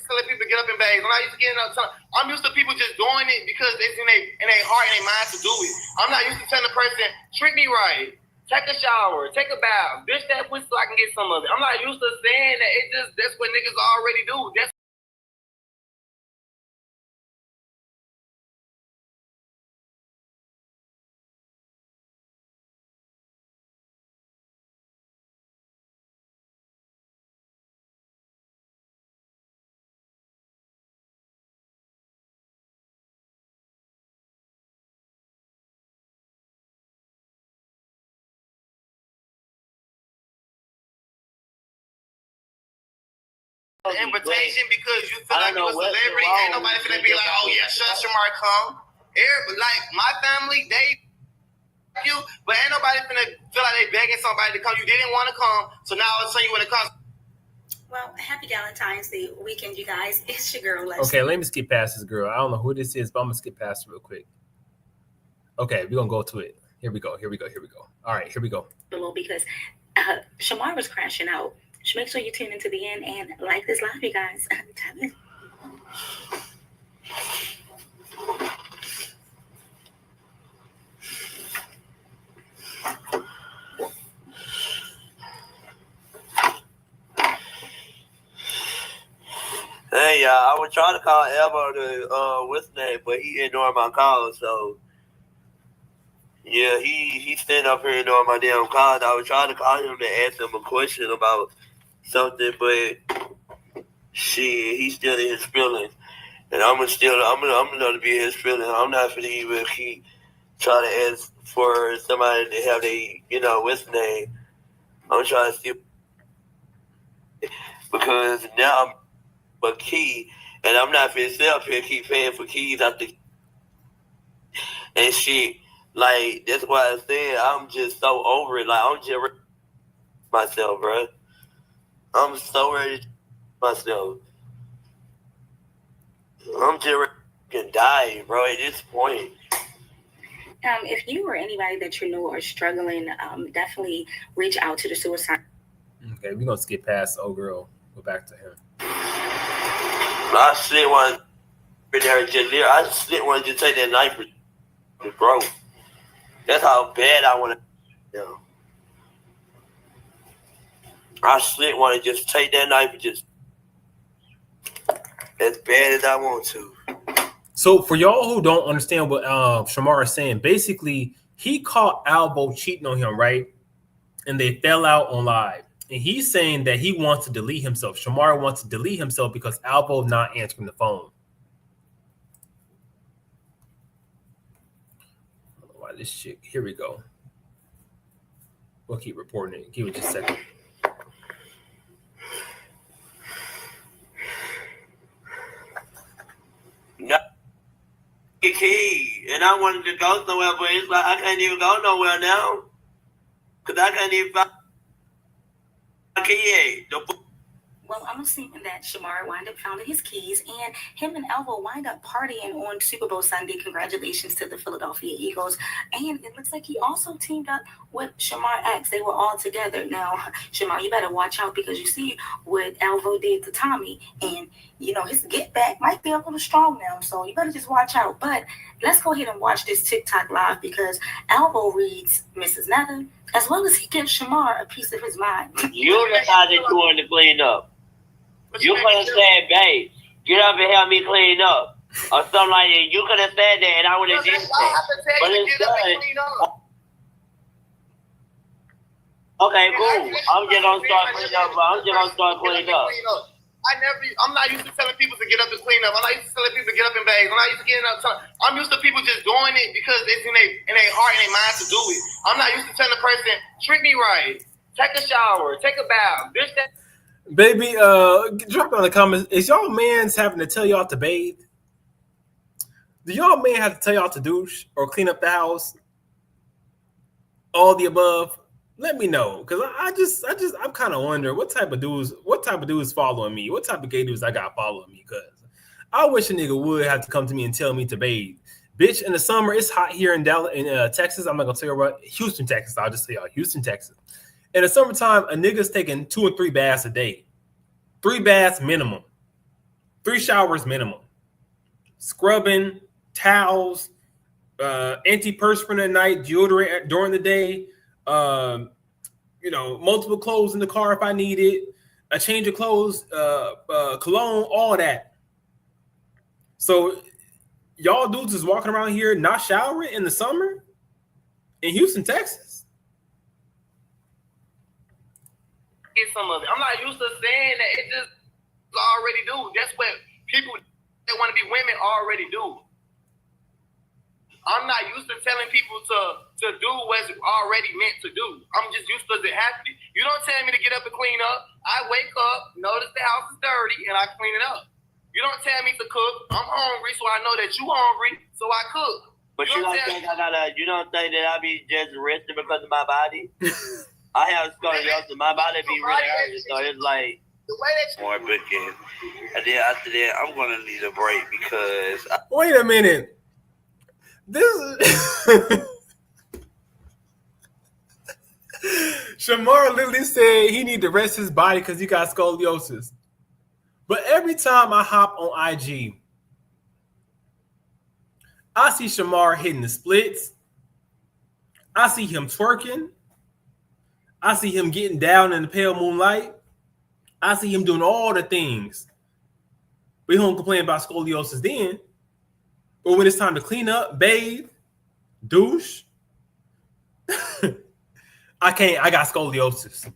[SPEAKER 4] Let people get up in bags. I'm not used to getting up. I'm used to people just doing it because it's in their heart and their mind to do it. I'm not used to telling a person, treat me right, take a shower, take a bath, bitch that pussy so I can get some of it. I'm not used to saying that. That's what niggas already do. That's invitation because you feel like you're a celebrity. Ain't nobody finna be like, oh yeah, Shamar come. Like my family, they you, but ain't nobody finna feel like they begging somebody to come. You didn't want to come, so now all of a sudden you want to come.
[SPEAKER 5] Well, happy Valentine's Day weekend, you guys. It's your girl, Leslie.
[SPEAKER 1] Okay, let me skip past this girl. I don't know who this is, but I'm gonna skip past it real quick. Okay, we're gonna go to it. Here we go. All right, here we go.
[SPEAKER 5] Because Shamar was crashing out. So make sure you tune into the end and like this live, you guys.
[SPEAKER 6] Hey, I was trying to call Alvo to what's his name, but he ignored my call. So yeah, he standing up here ignoring my damn call. I was trying to call him to ask him a question about something, but he's still in his feelings, and I'm gonna be in his feelings. I'm not gonna even keep trying to ask for somebody to have what's his name. I'm trying to see because now I'm a key, and I'm not finna sit up here keep paying for keys after and shit. Like that's why I said I'm just so over it. Like I'm just myself, bro. I'm so ready to myself. I'm just ready to die, bro, at this point.
[SPEAKER 5] If you or anybody that you know are struggling, definitely reach out to the suicide.
[SPEAKER 1] Okay, we're gonna skip past old girl. Go back to him.
[SPEAKER 6] I still want to just take that knife and bro. That's how bad I want to. I still want to just take that knife and just as bad as I want to.
[SPEAKER 1] So for y'all who don't understand what Shamar is saying, basically he caught Alvo cheating on him, right? And they fell out on live. And he's saying that he wants to delete himself. Shamar wants to delete himself because Alvo not answering the phone. I don't know why this shit. Here we go. We'll keep reporting it. Give it just a second.
[SPEAKER 6] key, and I wanted to go somewhere, but it's like I can't even go nowhere now because I can't even find my key.
[SPEAKER 5] Well, I'm assuming that Shamar wound up finding his keys, and him and Alvo wind up partying on Super Bowl Sunday. Congratulations to the Philadelphia Eagles. And it looks like he also teamed up with Shamar X. They were all together. Now, Shamar, you better watch out because you see what Alvo did to Tommy, and you know his get back might be a little strong now. So you better just watch out. But let's go ahead and watch this TikTok live because Alvo reads Mrs. Nether as well as he gives Shamar a piece of his mind.
[SPEAKER 6] You decided you wanted to clean up. You could have said, babe, get up and help me clean up. Or something like that. You could have said that and I would have did that. But instead, okay, cool. I'm just gonna start cleaning up.
[SPEAKER 4] I'm not used to telling people to get up and clean up. I'm not used to telling people to get up and bathe. I'm not used to getting up. I'm used to people just doing it because it's in their heart and their mind to do it. I'm not used to telling a person, treat me right, take a shower, take a bath, this, that.
[SPEAKER 1] Baby, drop down in the comments. Is y'all mans having to tell y'all to bathe? Do y'all men have to tell y'all to douche or clean up the house? All the above? Let me know, cause I'm kind of wondering what type of dudes following me? What type of gay dudes I got following me? Cause I wish a nigga would have to come to me and tell me to bathe. Bitch, in the summer it's hot here in Dallas, in Texas. I'm not gonna tell you about Houston, Texas. I'll just say Houston, Texas. In the summertime, a nigga's taking 2 or 3 baths a day. 3 baths minimum. 3 showers minimum. Scrubbing, towels, antiperspirant at night, deodorant during the day, multiple clothes in the car if I need it, a change of clothes, cologne, all that. So y'all dudes is walking around here not showering in the summer in Houston, Texas?
[SPEAKER 4] Some of it. I'm not used to saying that. It just already do. That's what people that want to be women already do. I'm not used to telling people to do what's already meant to do. I'm just used to it happening. You don't tell me to get up and clean up. I wake up, notice the house is dirty, and I clean it up. You don't tell me to cook. I'm hungry, so I know that you hungry, so I cook.
[SPEAKER 6] But you don't think that I be just resting because of my body? I have scoliosis. My body be really hurting, so it's like more booking. And then after that, I'm gonna need a break because.
[SPEAKER 1] Wait a minute. This is Shamar literally said he need to rest his body because he got scoliosis. But every time I hop on IG, I see Shamar hitting the splits. I see him twerking. I see him getting down in the pale moonlight. I see him doing all the things. We don't complain about scoliosis then. But when it's time to clean up, bathe, douche, I can't. I got scoliosis.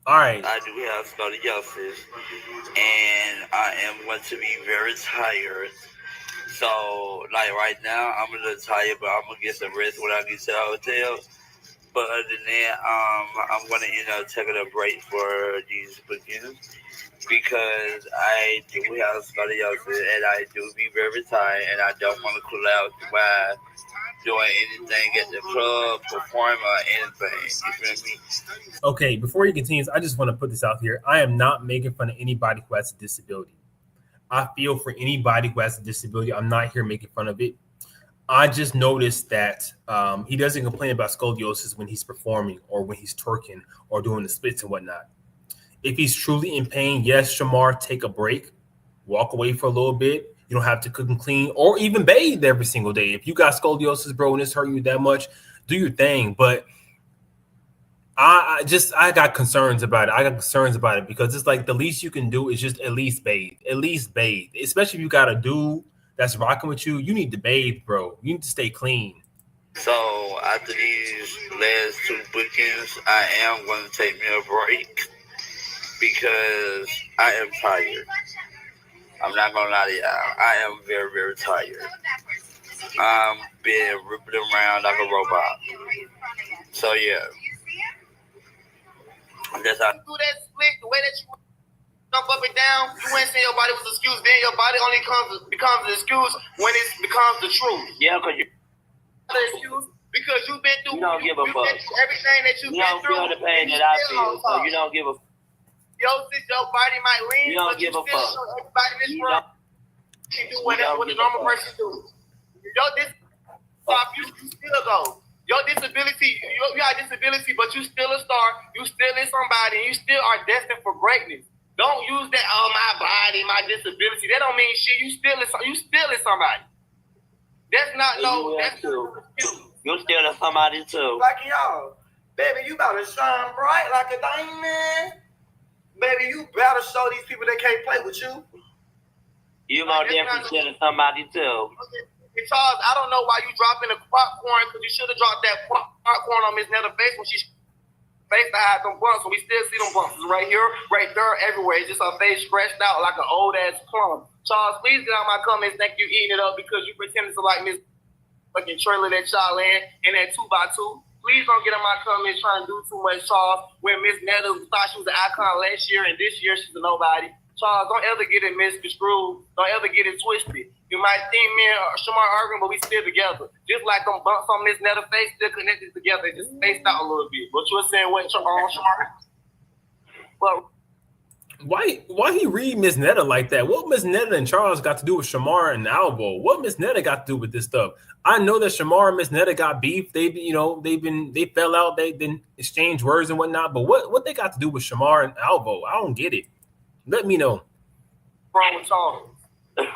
[SPEAKER 1] All right.
[SPEAKER 6] I do have scoliosis, and I am going to be very tired. So, like right now, I'm a little tired, but I'm gonna get some rest when I get to the hotel. But other than that, I'm going to end up taking a break for these bookings because I do have scoliosis and I do be very tired and I don't want to cool out by doing anything at the club, perform, or anything. You feel me?
[SPEAKER 1] Okay, before he continues, I just want to put this out here. I am not making fun of anybody who has a disability. I feel for anybody who has a disability. I'm not here making fun of it. I just noticed that he doesn't complain about scoliosis when he's performing or when he's twerking or doing the splits and whatnot. If he's truly in pain, yes, Shamar, take a break, walk away for a little bit. You don't have to cook and clean or even bathe every single day. If you got scoliosis, bro, and it's hurting you that much, do your thing. But I got concerns about it. I got concerns about it because it's like the least you can do is just at least bathe. At least bathe, especially if you got a dude that's rocking with you. You need to bathe, bro. You need to stay clean.
[SPEAKER 6] So after these last 2 bookings, I am going to take me a break because I am tired. I'm not going to lie to y'all. I am very, very tired. I'm being ripped around like a robot. So yeah. That's how.
[SPEAKER 4] Do that split the way that you jump up and down, you ain't saying your body was an excuse. Then your body only becomes an excuse when it becomes the truth.
[SPEAKER 6] Yeah, because you
[SPEAKER 4] excuse because you've been through.
[SPEAKER 6] You don't give a fuck.
[SPEAKER 4] Everything that you've been through.
[SPEAKER 6] You don't feel the pain that I feel, so you don't give a fuck.
[SPEAKER 4] Your body might lean,
[SPEAKER 6] You don't
[SPEAKER 4] but
[SPEAKER 6] give
[SPEAKER 4] you
[SPEAKER 6] a
[SPEAKER 4] still
[SPEAKER 6] fuck.
[SPEAKER 4] show everybody in this world can do whatever what a normal person do. Your disability, you still go. Your disability, you got disability, but you still a star. You still in somebody, and you still are destined for greatness. Don't use that. Oh, my body, my disability. That don't mean shit. You still in somebody. That's not no. That's
[SPEAKER 6] too. You still in somebody too.
[SPEAKER 7] Like y'all, baby, you about to shine bright like a diamond. Baby, you better show these people they can't play with you.
[SPEAKER 6] You more definitely still in somebody too.
[SPEAKER 4] Okay, Charles, I don't know why you dropping the popcorn because you should have dropped that popcorn on Miss Netta's face when she face to hide them bumps. So we still see them bumps right here, right there, everywhere. It's just her face stretched out like an old ass plum. Charles, please get out my comments. Think you eating it up because you pretending to like Miss fucking trailer that y'all in that 2x2. Please don't get in my comments trying to do too much, Charles. When Miss Netta thought she was an icon last year and this year she's a nobody. Charles, don't ever get it misconstrued. Don't ever get it twisted. You might think me and Shamar arguing, but we still together. Just like them bumps on Miss Netta's face, still connected together. Just spaced out a little bit. But you were saying what, Shamar? Well,
[SPEAKER 1] why he read Miss Netta like that? What Miss Netta and Charles got to do with Shamar and Alvo? What Miss Netta got to do with this stuff? I know that Shamar and Miss Netta got beef. They fell out. They didn't exchange words and whatnot. But what they got to do with Shamar and Alvo? I don't get it. Let me know.
[SPEAKER 4] Wrong with Charles? Like,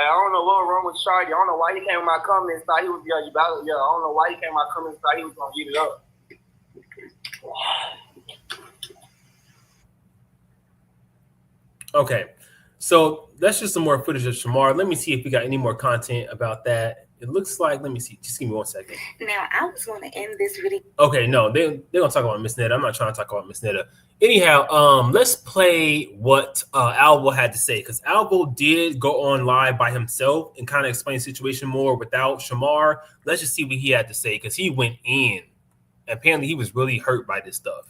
[SPEAKER 4] I don't know what was wrong with Charlie. I don't know why he came in my comments. Thought he was I don't know why he came in my comments. Thought he was gonna heat it up.
[SPEAKER 1] Okay, so that's just some more footage of Shamar. Let me see if we got any more content about that. It looks like, let me see. Just give me 1 second.
[SPEAKER 5] Now, I was going to end this video.
[SPEAKER 1] Okay, no, they're going to talk about Miss Netta. I'm not trying to talk about Miss Netta. Anyhow, let's play what Alvo had to say, because Alvo did go on live by himself and kind of explain the situation more without Shamar. Let's just see what he had to say, because he went in. Apparently, he was really hurt by this stuff.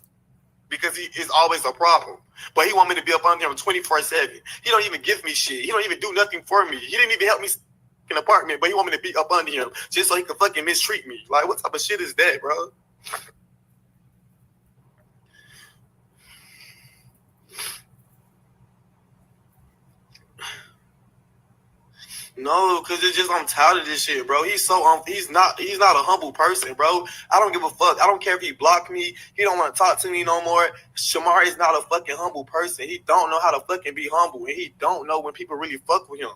[SPEAKER 8] Because he is always a problem. But he want me to be up under him 24/7. He don't even give me shit. He don't even do nothing for me. He didn't even help me in an apartment, but he want me to be up under him just so he can fucking mistreat me. Like, what type of shit is that, bro? No, because it's just, I'm tired of this shit, bro. He's not a humble person, bro. I don't give a fuck. I don't care if he blocked me. He don't want to talk to me no more. Shamar is not a fucking humble person. He don't know how to fucking be humble, and he don't know when people really fuck with him.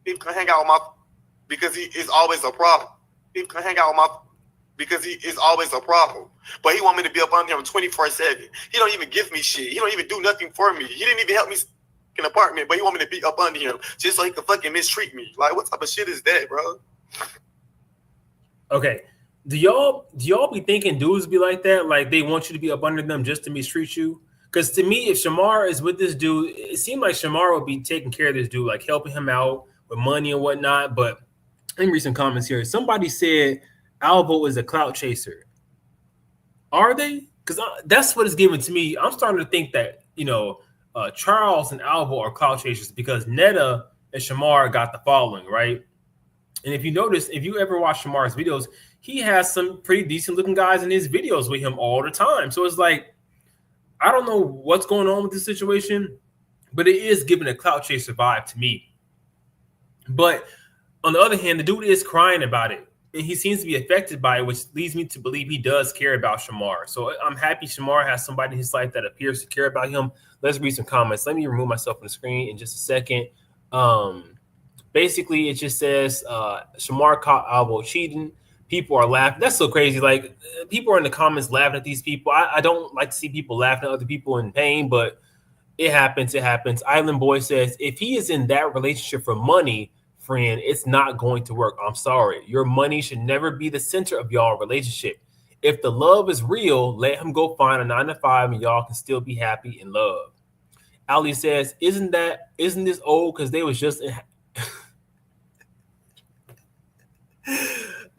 [SPEAKER 8] People can hang out with my because he is always a problem. People can hang out with my because he is always a problem. But he want me to be up under him 24/7. He don't even give me shit. He don't even do nothing for me. He didn't even help me an apartment, but he want me to be up under him just so he can fucking mistreat me. Like, what type of shit is that, bro?
[SPEAKER 1] Okay. Do y'all be thinking dudes be like that? Like they want you to be up under them just to mistreat you? Because to me, if Shamar is with this dude, it seemed like Shamar would be taking care of this dude, like helping him out with money and whatnot. But let me read some comments here. Somebody said Alvo is a clout chaser. Are they? Because that's what it's given to me. I'm starting to think that, Charles and Alvo are clout chasers because Netta and Shamar got the following, right? And if you notice, if you ever watch Shamar's videos, he has some pretty decent looking guys in his videos with him all the time. So it's like, I don't know what's going on with this situation, but it is giving a clout chaser vibe to me. But on the other hand, the dude is crying about it. And he seems to be affected by it, which leads me to believe he does care about Shamar. So I'm happy Shamar has somebody in his life that appears to care about him. Let's read some comments. Let me remove myself from the screen in just a second. Basically, it just says Shamar caught Alvo cheating. People are laughing. That's so crazy. Like, people are in the comments laughing at these people. I don't like to see people laughing at other people in pain, but it happens. It happens. Island Boy says, if he is in that relationship for money, friend, it's not going to work. I'm sorry. Your money should never be the center of y'all relationship. If the love is real, let him go find a 9-to-5 and y'all can still be happy in love. Ali says, isn't this old because they was just in...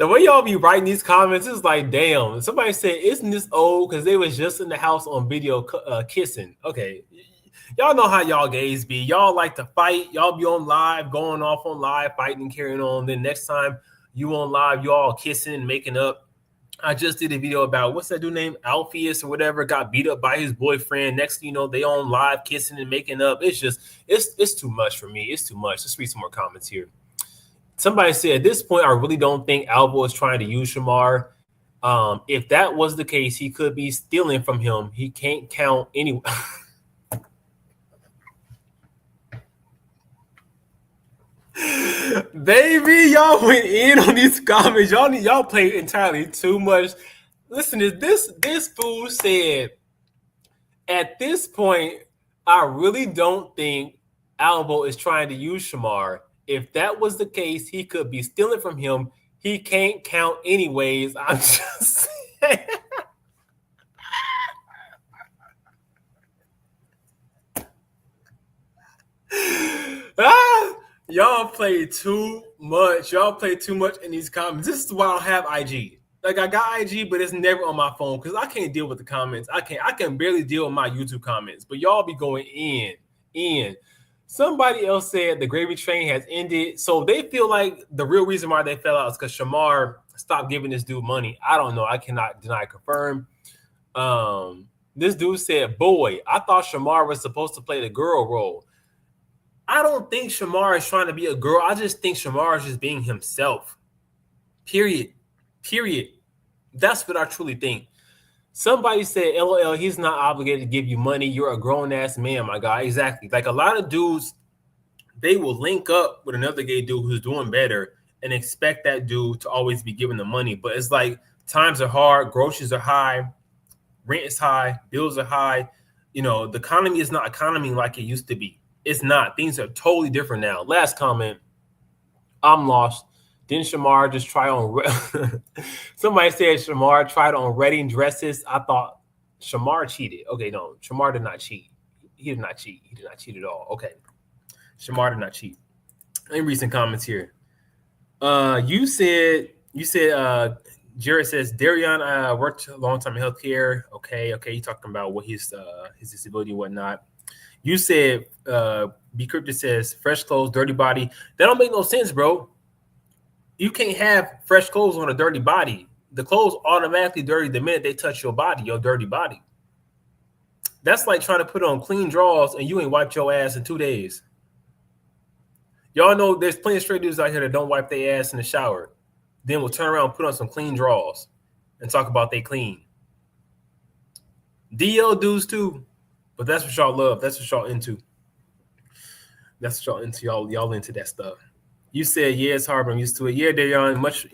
[SPEAKER 1] The way y'all be writing these comments is like, damn. Somebody said, isn't this old? Because they was just in the house on video kissing. Okay. Y'all know how y'all gays be. Y'all like to fight. Y'all be on live, going off on live, fighting and carrying on. Then next time you on live, you all kissing and making up. I just did a video about, what's that dude named? Alpheus or whatever, got beat up by his boyfriend. Next thing you know, they on live kissing and making up. It's just, it's too much for me. It's too much. Let's read some more comments here. Somebody said, at this point, I really don't think Alvo is trying to use Shamar. If that was the case, he could be stealing from him. He can't count any. Baby, y'all went in on these comments. Y'all played entirely too much. Listen, this fool said, at this point, I really don't think Alvo is trying to use Shamar. If that was the case, he could be stealing from him. He can't count anyways. I'm just saying. Y'all play too much. Y'all play too much in these comments. This is why I don't have IG. Like, I got IG, but it's never on my phone because I can't deal with the comments. I can barely deal with my YouTube comments. But y'all be going in. Somebody else said the gravy train has ended. So they feel like the real reason why they fell out is because Shamar stopped giving this dude money. I don't know. I cannot deny confirm. This dude said, boy, I thought Shamar was supposed to play the girl role. I don't think Shamar is trying to be a girl. I just think Shamar is just being himself. Period. That's what I truly think. Somebody said, LOL, he's not obligated to give you money. You're a grown-ass man, my guy. Exactly. Like, a lot of dudes, they will link up with another gay dude who's doing better and expect that dude to always be giving the money. But it's like, times are hard, groceries are high, rent is high, bills are high. You know, the economy is not economy like it used to be. It's not. Things are totally different now. Last comment. I'm lost. Didn't Shamar just try on? Somebody said Shamar tried on wedding dresses. I thought Shamar cheated. Okay, no. Shamar did not cheat. He did not cheat. He did not cheat at all. Okay. Shamar did not cheat. Let me read some comments here. You said Jared says Darion worked a long time in healthcare. Okay. You talking about what his disability and whatnot. You said, B Crypto says, fresh clothes, dirty body. That don't make no sense, bro. You can't have fresh clothes on a dirty body. The clothes automatically dirty the minute they touch your body, your dirty body. That's like trying to put on clean drawers and you ain't wiped your ass in 2 days. Y'all know there's plenty of straight dudes out here that don't wipe their ass in the shower. Then we'll turn around and put on some clean drawers and talk about they clean. DL dudes too. But that's what y'all love. That's what y'all into. That's what y'all into. Y'all into that stuff. You said, yeah, it's hard, but I'm used to it. Yeah, Darion, much,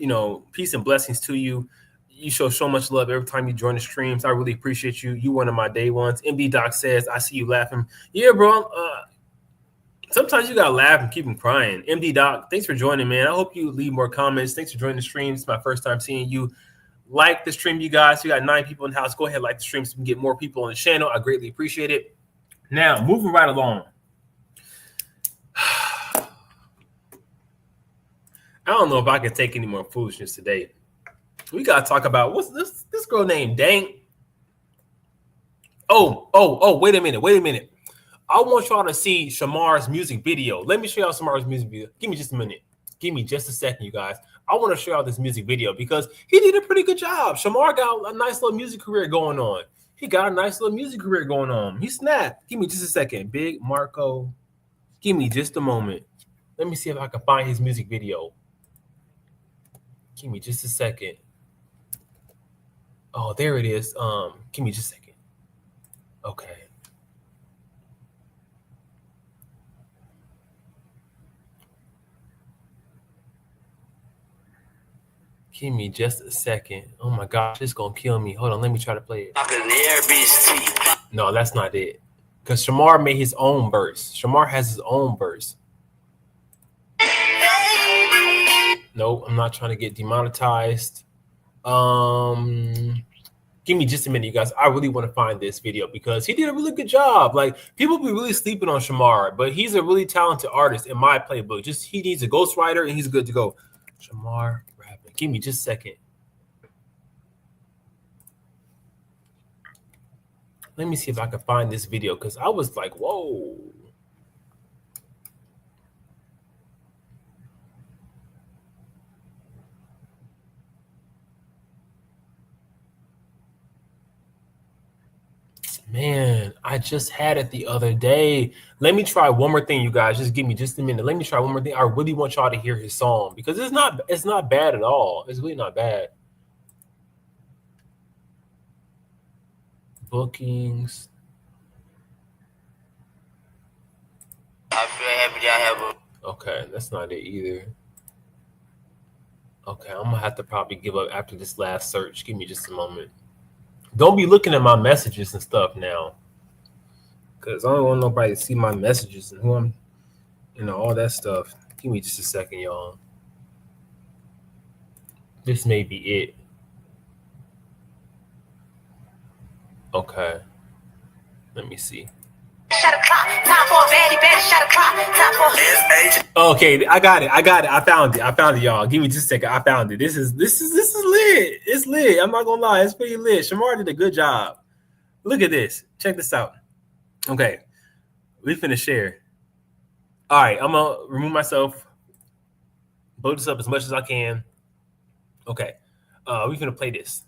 [SPEAKER 1] peace and blessings to you. You show so much love every time you join the streams. I really appreciate you. You one of my day ones. MD Doc says, I see you laughing. Yeah, bro. Sometimes you gotta laugh and keep them crying. MD Doc, thanks for joining, man. I hope you leave more comments. Thanks for joining the stream. It's my first time seeing you. Like the stream, you guys. We got 9 people in the house. Go ahead, like the stream so we can get more people on the channel. I greatly appreciate it. Now, moving right along. I don't know if I can take any more foolishness today. We gotta talk about what's this girl named Dank. Oh, wait a minute. I want y'all to see Shamar's music video. Let me show y'all Shamar's music video. Give me just a minute. Give me just a second, you guys. I want to show y'all this music video because he did a pretty good job. Shamar got a nice little music career going on. He snapped. Give me just a second. Big Marco. Give me just a moment. Let me see if I can find his music video. Give me just a second. Oh, there it is. Give me just a second. Okay. Give me just a second. Oh my gosh, it's gonna kill me. Hold on, let me try to play it. No, that's not it. Because Shamar made his own verse. Shamar has his own verse. No, I'm not trying to get demonetized. Give me just a minute, you guys. I really want to find this video because he did a really good job. Like, people be really sleeping on Shamar, but he's a really talented artist in my playbook. Just he needs a ghostwriter and he's good to go. Shamar rapping. Give me just a second. Let me see if I can find this video because I was like, whoa. Man, I just had it the other day. Let me try one more thing, you guys. Just give me just a minute. Let me try one more thing. I really want y'all to hear his song because it's not bad at all. It's really not bad. Bookings.
[SPEAKER 6] I feel happy that I have a.
[SPEAKER 1] Okay, that's not it either. Okay, I'm gonna have to probably give up after this last search. Give me just a moment. Don't be looking at my messages and stuff now, because I don't want nobody to see my messages and who I'm, all that stuff. Give me just a second, y'all. This may be it. Okay. Let me see. Okay, I got it. I found it, y'all. Give me just a second. I found it. This is lit. It's lit. I'm not gonna lie. It's pretty lit. Shamar did a good job. Look at this. Check this out. Okay. We finna share. All right, I'm gonna remove myself. Blow this up as much as I can. Okay. We finna play this.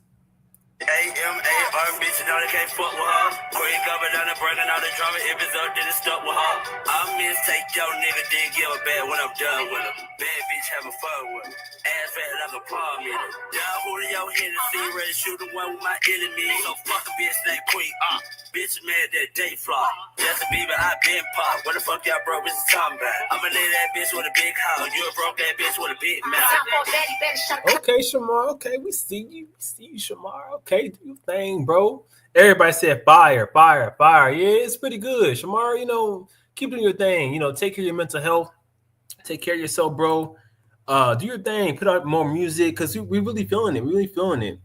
[SPEAKER 6] AMAR bitch, you know they can't fuck with her. Queen covered down the burning all the drama. If it's up, then it's stuck with her. I mistake your nigga, then give a bad when I'm done with her. Bad bitch having fun with her. Ass fat like a palm in her. Down Julio Hennessy, ready to shoot the one with my enemy. So fuck a bitch named Queen. Bitch mad that day flop. Justin Bieber, I been pop. What the fuck y'all broke bitches talking about? I'ma lay that bitch with a big house. You a broke that bitch with a big mouth.
[SPEAKER 1] Okay, Shamar. Okay, we see you. Shamar. Okay, do your thing, bro. Everybody said fire. Yeah, it's pretty good. Shamar, keep doing your thing. Take care of your mental health. Take care of yourself, bro. Do your thing. Put out more music because we really feeling it.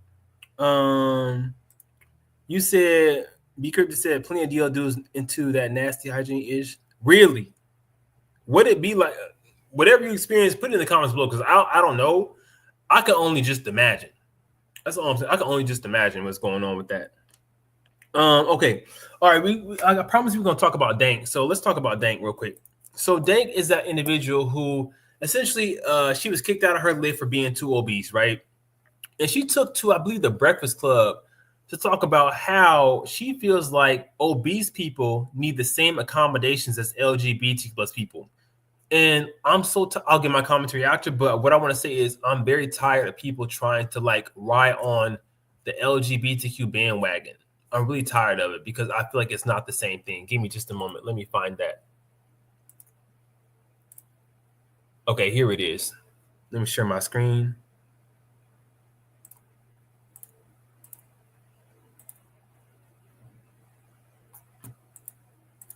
[SPEAKER 1] You said B. Crypto said plenty of DL dudes into that nasty hygiene ish. Really? Would it be like whatever you experience? Put it in the comments below because I don't know. I can only just imagine. That's all I'm saying. I can only just imagine what's going on with that. Okay. All right. I promise we're gonna talk about Dank. So let's talk about Dank real quick. So Dank is that individual who essentially she was kicked out of her lift for being too obese, right? And she took to, I believe, the Breakfast Club to talk about how she feels like obese people need the same accommodations as LGBT plus people. And I'm I'll get my commentary after, but what I want to say is I'm very tired of people trying to ride on the LGBTQ bandwagon. I'm really tired of it because I feel like it's not the same thing. Give me just a moment. Let me find that. Okay, here it is. Let me share my screen.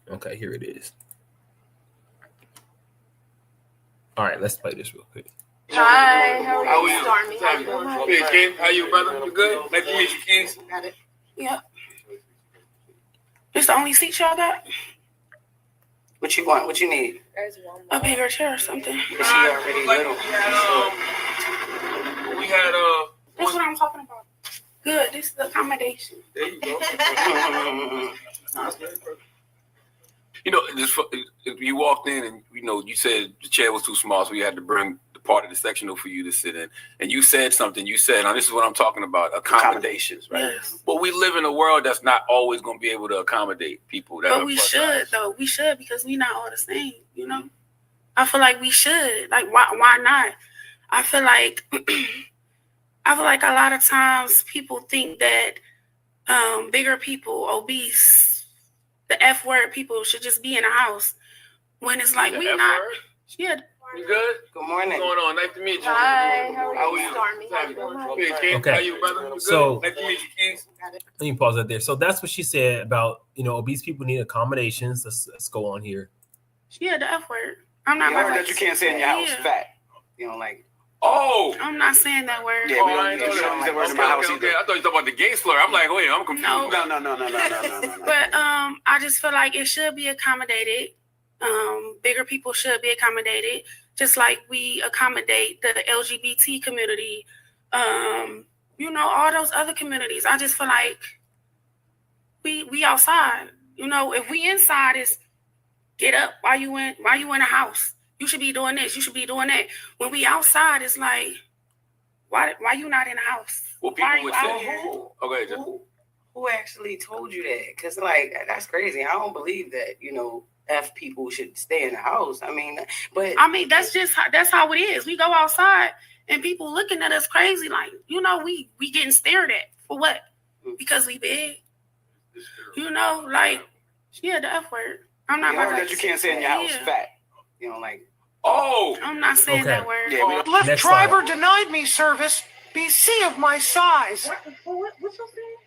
[SPEAKER 1] Okay, here it is. All right, let's play this real quick.
[SPEAKER 9] Hi, how are you?
[SPEAKER 10] Stormy.
[SPEAKER 9] Hey, Ken, how you, brother? You good? Nice to meet you, Kings.
[SPEAKER 10] Got it. Yep. This the only seat y'all got?
[SPEAKER 9] What you want? What you need?
[SPEAKER 10] A bigger chair or something.
[SPEAKER 9] Is she already little? We had
[SPEAKER 10] That's what I'm talking about. Good. This is the accommodation.
[SPEAKER 9] There you go. You walked in and you said the chair was too small, so you had to bring the part of the sectional for you to sit in. And you said something. You said, now this is what I'm talking about, accommodations, right? Yes. But we live in a world that's not always going to be able to accommodate people.
[SPEAKER 10] But we should, though. We should, because we're not all the same, I feel like we should. Why not? I feel like a lot of times people think that bigger people, obese, the F word people should just be in a house when it's like we not. Yeah.
[SPEAKER 9] You good?
[SPEAKER 10] Good morning.
[SPEAKER 9] What's going on? Nice to meet you.
[SPEAKER 10] Hi.
[SPEAKER 9] How are you?
[SPEAKER 10] Stormy.
[SPEAKER 1] Okay.
[SPEAKER 9] How you, brother? You good?
[SPEAKER 1] So
[SPEAKER 9] nice to meet you, Kings.
[SPEAKER 1] Let me pause that there. So that's what she said about obese people need accommodations. Let's go on here.
[SPEAKER 10] Yeah, the F word. I'm not.
[SPEAKER 9] You heard that you can't say in your house.
[SPEAKER 10] Yeah.
[SPEAKER 9] Fat. You don't like. Oh.
[SPEAKER 10] I'm not saying that word.
[SPEAKER 9] Yeah, we don't use that word in my house either. I thought you talking about the gay slur. I'm like, wait, I'm confused. No.
[SPEAKER 10] But I just feel like it should be accommodated. Bigger people should be accommodated. just like we accommodate the LGBT community, all those other communities. I just feel like we outside. If we inside, is get up. Why you in a house? You should be doing this. You should be doing that. When we outside, it's like, why you not in the house?
[SPEAKER 9] Well, people would say,
[SPEAKER 11] who actually told you that? Because that's crazy. I don't believe that. F people should stay in the house.
[SPEAKER 10] That's how it is. We go outside and people looking at us crazy, we getting stared at for what? Because we big. The F word. I'm not
[SPEAKER 11] that you can't say in your house. Fat.
[SPEAKER 10] I'm not saying that word.
[SPEAKER 7] Yeah, Lyft driver denied me service. BC of my size.
[SPEAKER 10] What's your thing?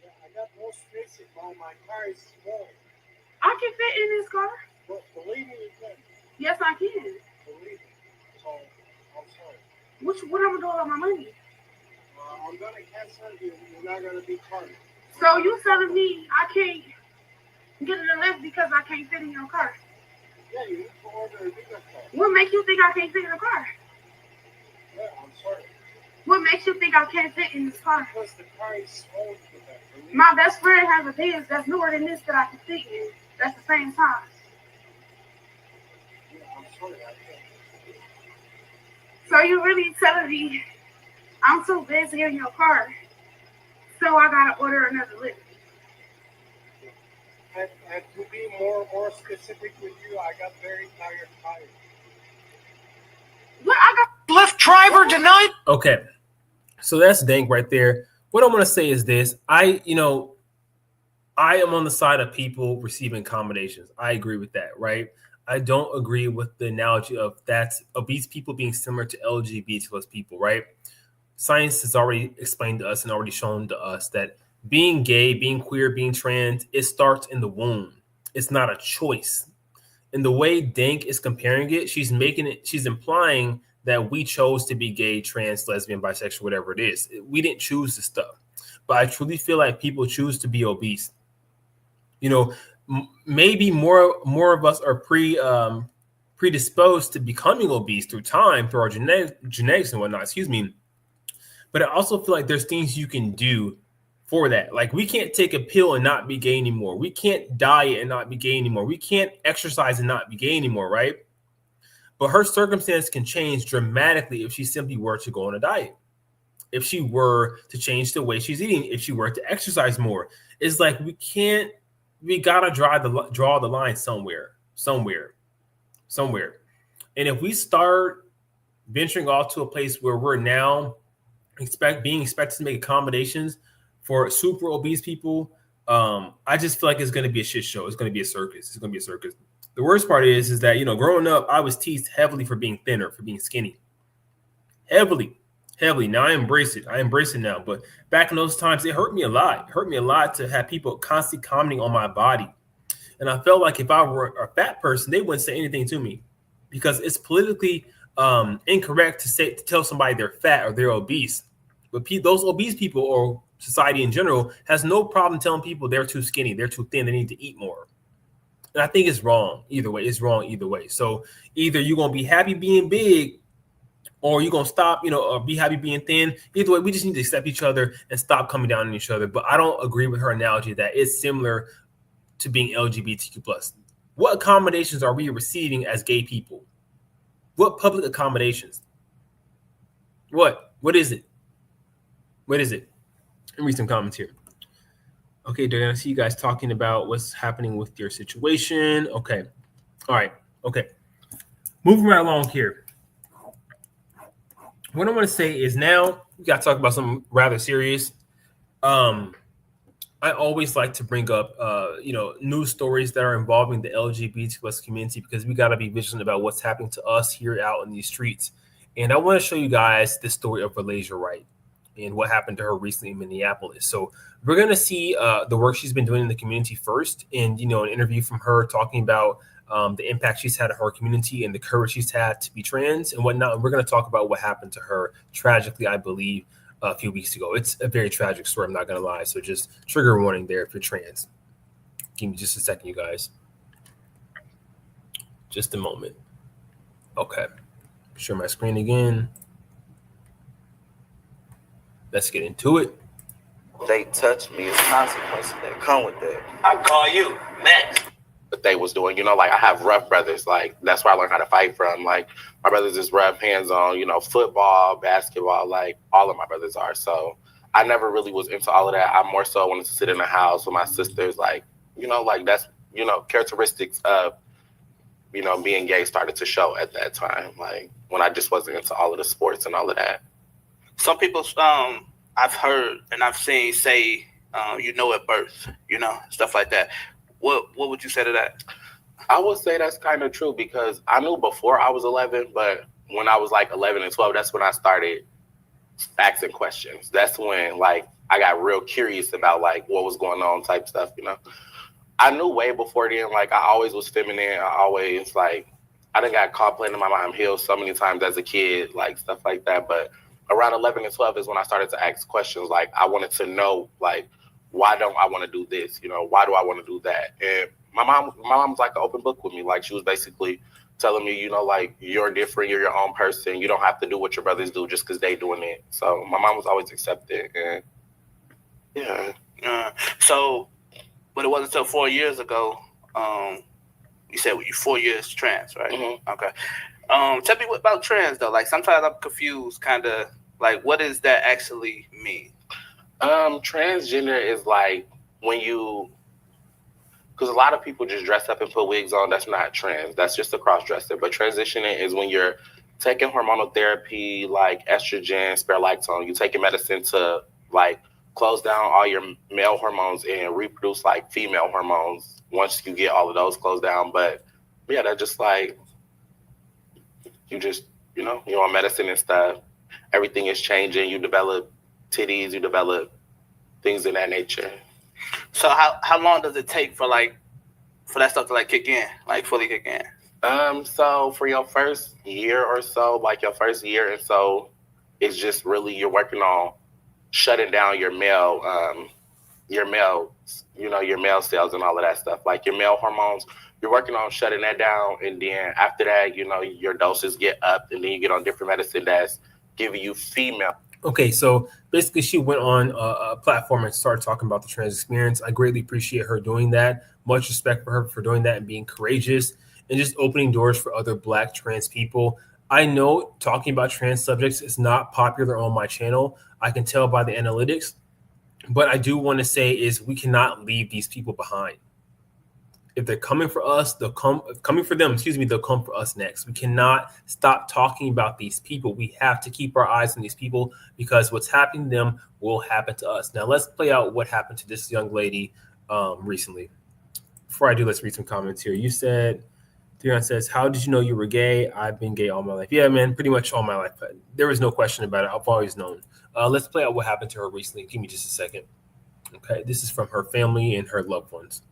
[SPEAKER 12] Yeah, I got no space in my car is small.
[SPEAKER 10] I can fit in this car.
[SPEAKER 12] But believe me, you can.
[SPEAKER 10] Yes, I can.
[SPEAKER 12] Believe me. So, I'm sorry.
[SPEAKER 10] What am I doing with my money?
[SPEAKER 12] I'm going to cancel you. You're not going to be carded.
[SPEAKER 10] So you telling me I can't get in the Lyft because I can't fit in your car?
[SPEAKER 12] Yeah, you need to order a bigger car.
[SPEAKER 10] What makes you think I can't fit in the car?
[SPEAKER 12] Yeah, I'm sorry.
[SPEAKER 10] What makes you think I can't fit in this car?
[SPEAKER 12] Because the car is small for that.
[SPEAKER 10] My best friend has a Benz that's newer than this that I can fit in. That's the same size.
[SPEAKER 12] Yeah, I'm sorry. I can't.
[SPEAKER 10] So you really telling me I'm too busy in your car, so I gotta order another Lyft?
[SPEAKER 12] And to be more specific with you, I got very tired tires.
[SPEAKER 10] What? I got
[SPEAKER 7] Lyft driver denied.
[SPEAKER 1] Okay, so that's Dank right there. What I want to say is this: I am on the side of people receiving accommodations. I agree with that, right? I don't agree with the analogy of that's obese people being similar to LGBT plus people, right? Science has already explained to us and already shown to us that being gay, being queer, being trans, it starts in the womb. It's not a choice. And the way Dank is comparing it, she's implying that we chose to be gay, trans, lesbian, bisexual, whatever it is. We didn't choose this stuff. But I truly feel like people choose to be obese. Maybe more of us are predisposed to becoming obese through time, through our genetics and whatnot, But I also feel like there's things you can do for that. Like, we can't take a pill and not be gay anymore. We can't diet and not be gay anymore. We can't exercise and not be gay anymore, right? But her circumstance can change dramatically if she simply were to go on a diet. If she were to change the way she's eating, if she were to exercise more. It's like we gotta draw the line somewhere. And if we start venturing off to a place where we're now being expected to make accommodations for super obese people, I just feel like it's going to be a shit show. It's going to be a circus. The worst part is that, growing up, I was teased heavily for being thinner, for being skinny. Heavily. Now I embrace it. Now. But back in those times, it hurt me a lot. It hurt me a lot to have people constantly commenting on my body. And I felt like if I were a fat person, they wouldn't say anything to me because it's politically incorrect to tell somebody they're fat or they're obese. But those obese people or society in general has no problem telling people they're too skinny, they're too thin, they need to eat more. And I think it's wrong either way. So either you're going to be happy being big or you're going to stop, or be happy being thin. Either way, we just need to accept each other and stop coming down on each other. But I don't agree with her analogy that it's similar to being LGBTQ+. What accommodations are we receiving as gay people? What public accommodations? What is it? Let me read some comments here. Okay, Darren, I see you guys talking about what's happening with your situation. Okay. All right. Okay. Moving right along here. What I want to say is now we got to talk about something rather serious. I always like to bring up, news stories that are involving the LGBT plus community because we got to be vigilant about what's happening to us here out in these streets. And I want to show you guys the story of Wright and what happened to her recently in Minneapolis. So we're going to see the work she's been doing in the community first and, an interview from her talking about the impact she's had on her community and the courage she's had to be trans and whatnot. And we're going to talk about what happened to her tragically, I believe, a few weeks ago. It's a very tragic story, I'm not going to lie. So just trigger warning there if you're trans. Give me just a second, you guys. Just a moment. Okay. Share my screen again. Let's get into it.
[SPEAKER 13] They touch me. It's consequences that come with that.
[SPEAKER 7] I call you next.
[SPEAKER 14] That they was doing, like I have rough brothers. Like that's where I learned how to fight from. Like my brothers is rough, hands on, football, basketball. Like all of my brothers are. So I never really was into all of that. I more so wanted to sit in the house with my sisters. Like like that's characteristics of being gay started to show at that time. Like when I just wasn't into all of the sports and all of that.
[SPEAKER 15] Some people I've heard and I've seen say at birth, stuff like that. What would you say to that?
[SPEAKER 14] I would say that's kind of true because I knew before I was 11, but when I was like 11 and 12, that's when I started asking questions. That's when like I got real curious about like what was going on type stuff, I knew way before then, like I always was feminine. I always I done got caught playing in my mom's heels so many times as a kid, like stuff like that. But around 11 and 12 is when I started to ask questions. Like I wanted to know like, why don't I want to do this? Why do I want to do that? And my mom's like an open book with me. Like she was basically telling me, like you're different, you're your own person. You don't have to do what your brothers do just because they doing it. So my mom was always accepting. And yeah.
[SPEAKER 15] But it wasn't until 4 years ago. You said you 4 years trans, right?
[SPEAKER 14] Mm-hmm.
[SPEAKER 15] Okay. Tell me about trans though. Like sometimes I'm confused, kind of like what does that actually mean?
[SPEAKER 14] Transgender is like when because a lot of people just dress up and put wigs on. That's not trans. That's just a cross-dresser. But transitioning is when you're taking hormonal therapy like estrogen, spironolactone. You're taking medicine to like close down all your male hormones and reproduce like female hormones once you get all of those closed down. But yeah, they're just like, you just, you're on medicine and stuff. Everything is changing. You develop titties, you develop things in that nature.
[SPEAKER 15] So how long does it take for that stuff to like kick in, like fully kick in?
[SPEAKER 14] So for your first year or so, like your first year and so, it's just really you're working on shutting down your male cells and all of that stuff, like your male hormones. You're working on shutting that down, and then after that, your doses get up, and then you get on different medicine that's giving you female.
[SPEAKER 1] Okay, so basically she went on a platform and started talking about the trans experience. I greatly appreciate her doing that. Much respect for her for doing that and being courageous and just opening doors for other Black trans people. I know talking about trans subjects is not popular on my channel. I can tell by the analytics, but I do want to say is we cannot leave these people behind. If they're coming for us, they'll come for us next. We cannot stop talking about these people. We have to keep our eyes on these people because what's happening to them will happen to us. Now, let's play out what happened to this young lady recently. Before I do, let's read some comments here. You said, Theon says, how did you know you were gay? I've been gay all my life. Yeah, man, pretty much all my life. There was no question about it. I've always known. Let's play out what happened to her recently. Give me just a second. Okay, this is from her family and her loved ones.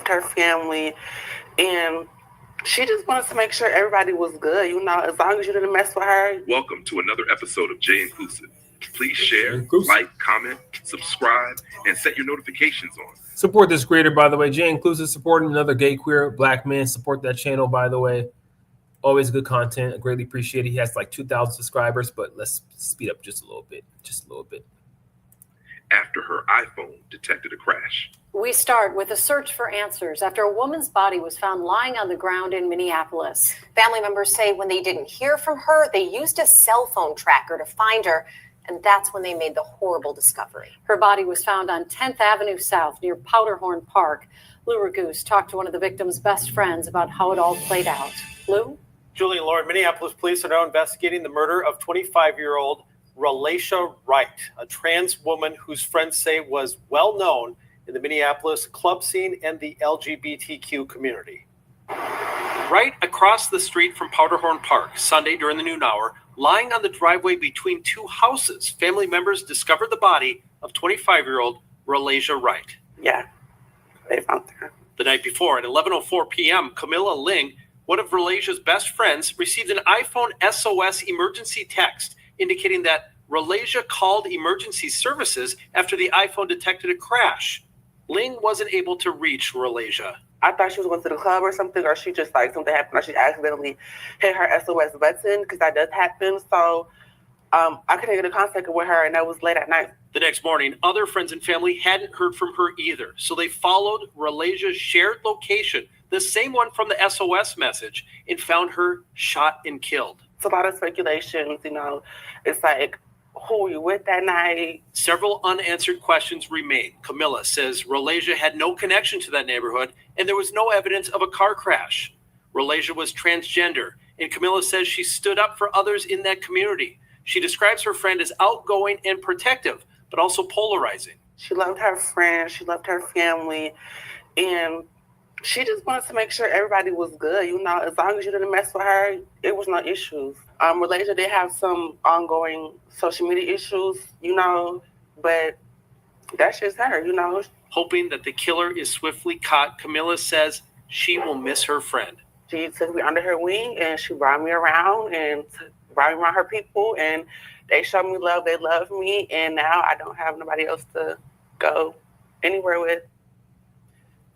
[SPEAKER 16] Her family, and she just wants to make sure everybody was good, as long as you didn't mess with her.
[SPEAKER 17] Welcome to another episode of J Inclusive. Please share, like, comment, subscribe, and set your notifications on.
[SPEAKER 1] Support this creator, by the way. J Inclusive, supporting another gay, queer, Black man. Support that channel, by the way. Always good content. I greatly appreciate it. He has like 2,000 subscribers, but let's speed up just a little bit.
[SPEAKER 17] After her iPhone detected a crash.
[SPEAKER 18] We start with a search for answers after a woman's body was found lying on the ground in Minneapolis.
[SPEAKER 19] Family members say when they didn't hear from her, they used a cell phone tracker to find her, and that's when they made the horrible discovery.
[SPEAKER 18] Her body was found on 10th Avenue South near Powderhorn Park. Lou Ragoose talked to one of the victim's best friends about how it all played out. Lou?
[SPEAKER 20] Julie and Lauren, Minneapolis police are now investigating the murder of 25-year-old Relacia Wright, a trans woman whose friends say was well known in the Minneapolis club scene and the LGBTQ community. Right across the street from Powderhorn Park, Sunday during the noon hour, lying on the driveway between two houses, family members discovered the body of 25-year-old Relacia Wright.
[SPEAKER 16] Yeah, they found her.
[SPEAKER 20] The night before, at 11:04 p.m., Camilla Ling, one of Relacia's best friends, received an iPhone SOS emergency text indicating that Relacia called emergency services after the iPhone detected a crash.
[SPEAKER 2] Ling wasn't able to reach Ralasia.
[SPEAKER 16] I thought she was going to the club or something, or she just like something happened, or she accidentally hit her SOS button, because that does happen. So I couldn't get in contact with her, and that was late at night.
[SPEAKER 2] The next morning, other friends and family hadn't heard from her either, so they followed Ralasia's shared location, the same one from the SOS message, and found her shot and killed.
[SPEAKER 16] It's a lot of speculations, you know. It's like, who were you with that night?
[SPEAKER 2] Several unanswered questions remain. Camilla says Ralasia had no connection to that neighborhood, and there was no evidence of a car crash. Ralasia was transgender, and Camilla says she stood up for others in that community. She describes her friend as outgoing and protective, but also polarizing.
[SPEAKER 16] She loved her friends, she loved her family, and she just wanted to make sure everybody was good. You know, as long as you didn't mess with her, it was no issues. Ralasia did have some ongoing social media issues, you know, but that's just her, you know.
[SPEAKER 2] Hoping that the killer is swiftly caught, Camilla says she will miss her friend.
[SPEAKER 16] She took me under her wing, and she brought me around and brought me around her people, and they showed me love. They loved me, and now I don't have nobody else to go anywhere with.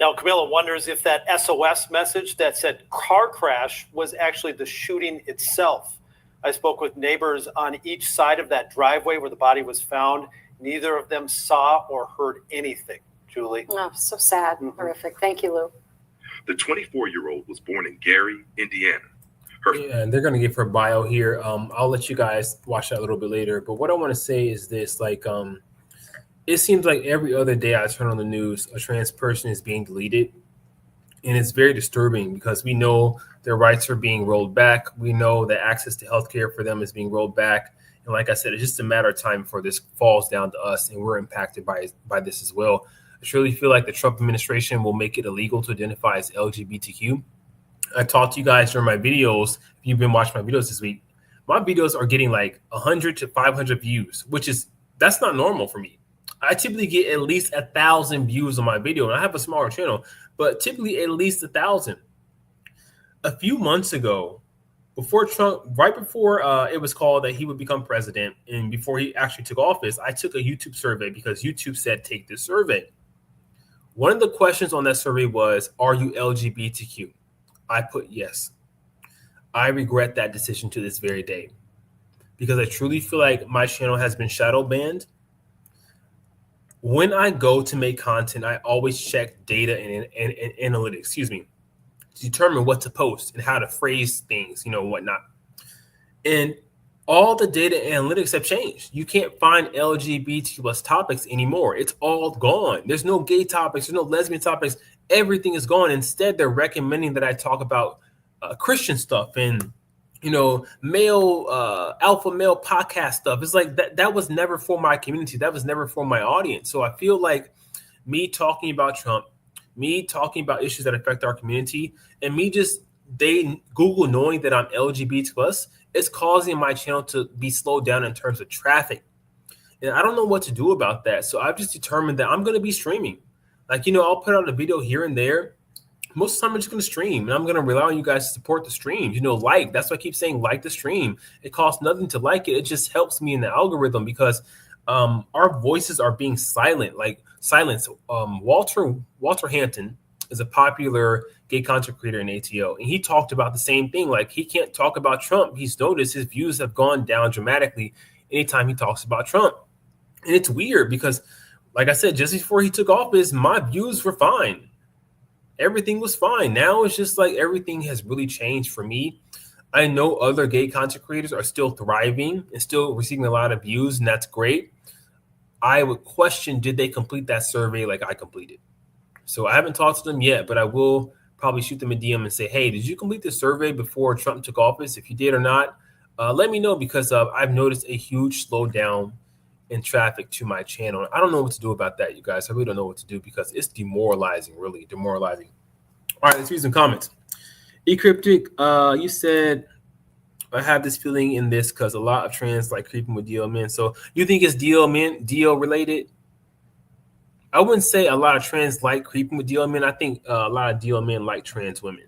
[SPEAKER 20] Now, Camilla wonders if that SOS message that said car crash was actually the shooting itself. I spoke with neighbors on each side of that driveway where the body was found. Neither of them saw or heard anything. Julie?
[SPEAKER 18] Oh, so sad. Horrific. Thank you, Lou.
[SPEAKER 17] The 24-year-old was born in Gary, Indiana.
[SPEAKER 1] Yeah, and they're going to give her bio here. I'll let you guys watch that a little bit later. But what I want to say is this, like, it seems like every other day I turn on the news, a trans person is being deleted. And it's very disturbing because we know their rights are being rolled back. We know that access to healthcare for them is being rolled back. And like I said, it's just a matter of time before this falls down to us, and we're impacted by this as well. I truly feel like the Trump administration will make it illegal to identify as LGBTQ. I talked to you guys during my videos. If you've been watching my videos this week, my videos are getting like 100 to 500 views, that's not normal for me. I typically get at least 1,000 views on my video, and I have a smaller channel, but typically at least 1,000. A few months ago, before Trump, right before it was called that he would become president, and before he actually took office, I took a YouTube survey because YouTube said take this survey. One of the questions on that survey was, are you LGBTQ? I put yes. I regret that decision to this very day because I truly feel like my channel has been shadow banned. When I go to make content, I always check data and analytics, to determine what to post and how to phrase things, whatnot. And all the data analytics have changed. You can't find LGBTQ plus topics anymore. It's all gone. There's no gay topics. There's no lesbian topics. Everything is gone. Instead, they're recommending that I talk about Christian stuff and, alpha male podcast stuff. It's like that was never for my community. That was never for my audience. So I feel like me talking about Trump, me talking about issues that affect our community, and Google knowing that I'm LGBT plus, it's causing my channel to be slowed down in terms of traffic. And I don't know what to do about that. So I've just determined that I'm going to be streaming. I'll put out a video here and there. Most of the time, I'm just going to stream, and I'm going to rely on you guys to support the stream. Like. That's why I keep saying like the stream. It costs nothing to like it. It just helps me in the algorithm because our voices are being silenced. Walter Hampton is a popular gay content creator in ATO, and he talked about the same thing. Like, he can't talk about Trump. He's noticed his views have gone down dramatically anytime he talks about Trump. And it's weird because, like I said, just before he took office, my views were fine. Everything was fine. Now it's just like everything has really changed for me. I know other gay content creators are still thriving and still receiving a lot of views, and that's great. I would question, did they complete that survey like I completed? So I haven't talked to them yet, but I will probably shoot them a DM and say, hey, did you complete the survey before Trump took office? If you did or not, let me know because I've noticed a huge slowdown in traffic to my channel. I don't know what to do about that, you guys. I really don't know what to do because it's demoralizing, really demoralizing. All right, let's read some comments. Ecryptic, you said, I have this feeling in this because a lot of trans like creeping with DL men. So you think it's DL related? I wouldn't say a lot of trans like creeping with DL men. I think a lot of DL men like trans women.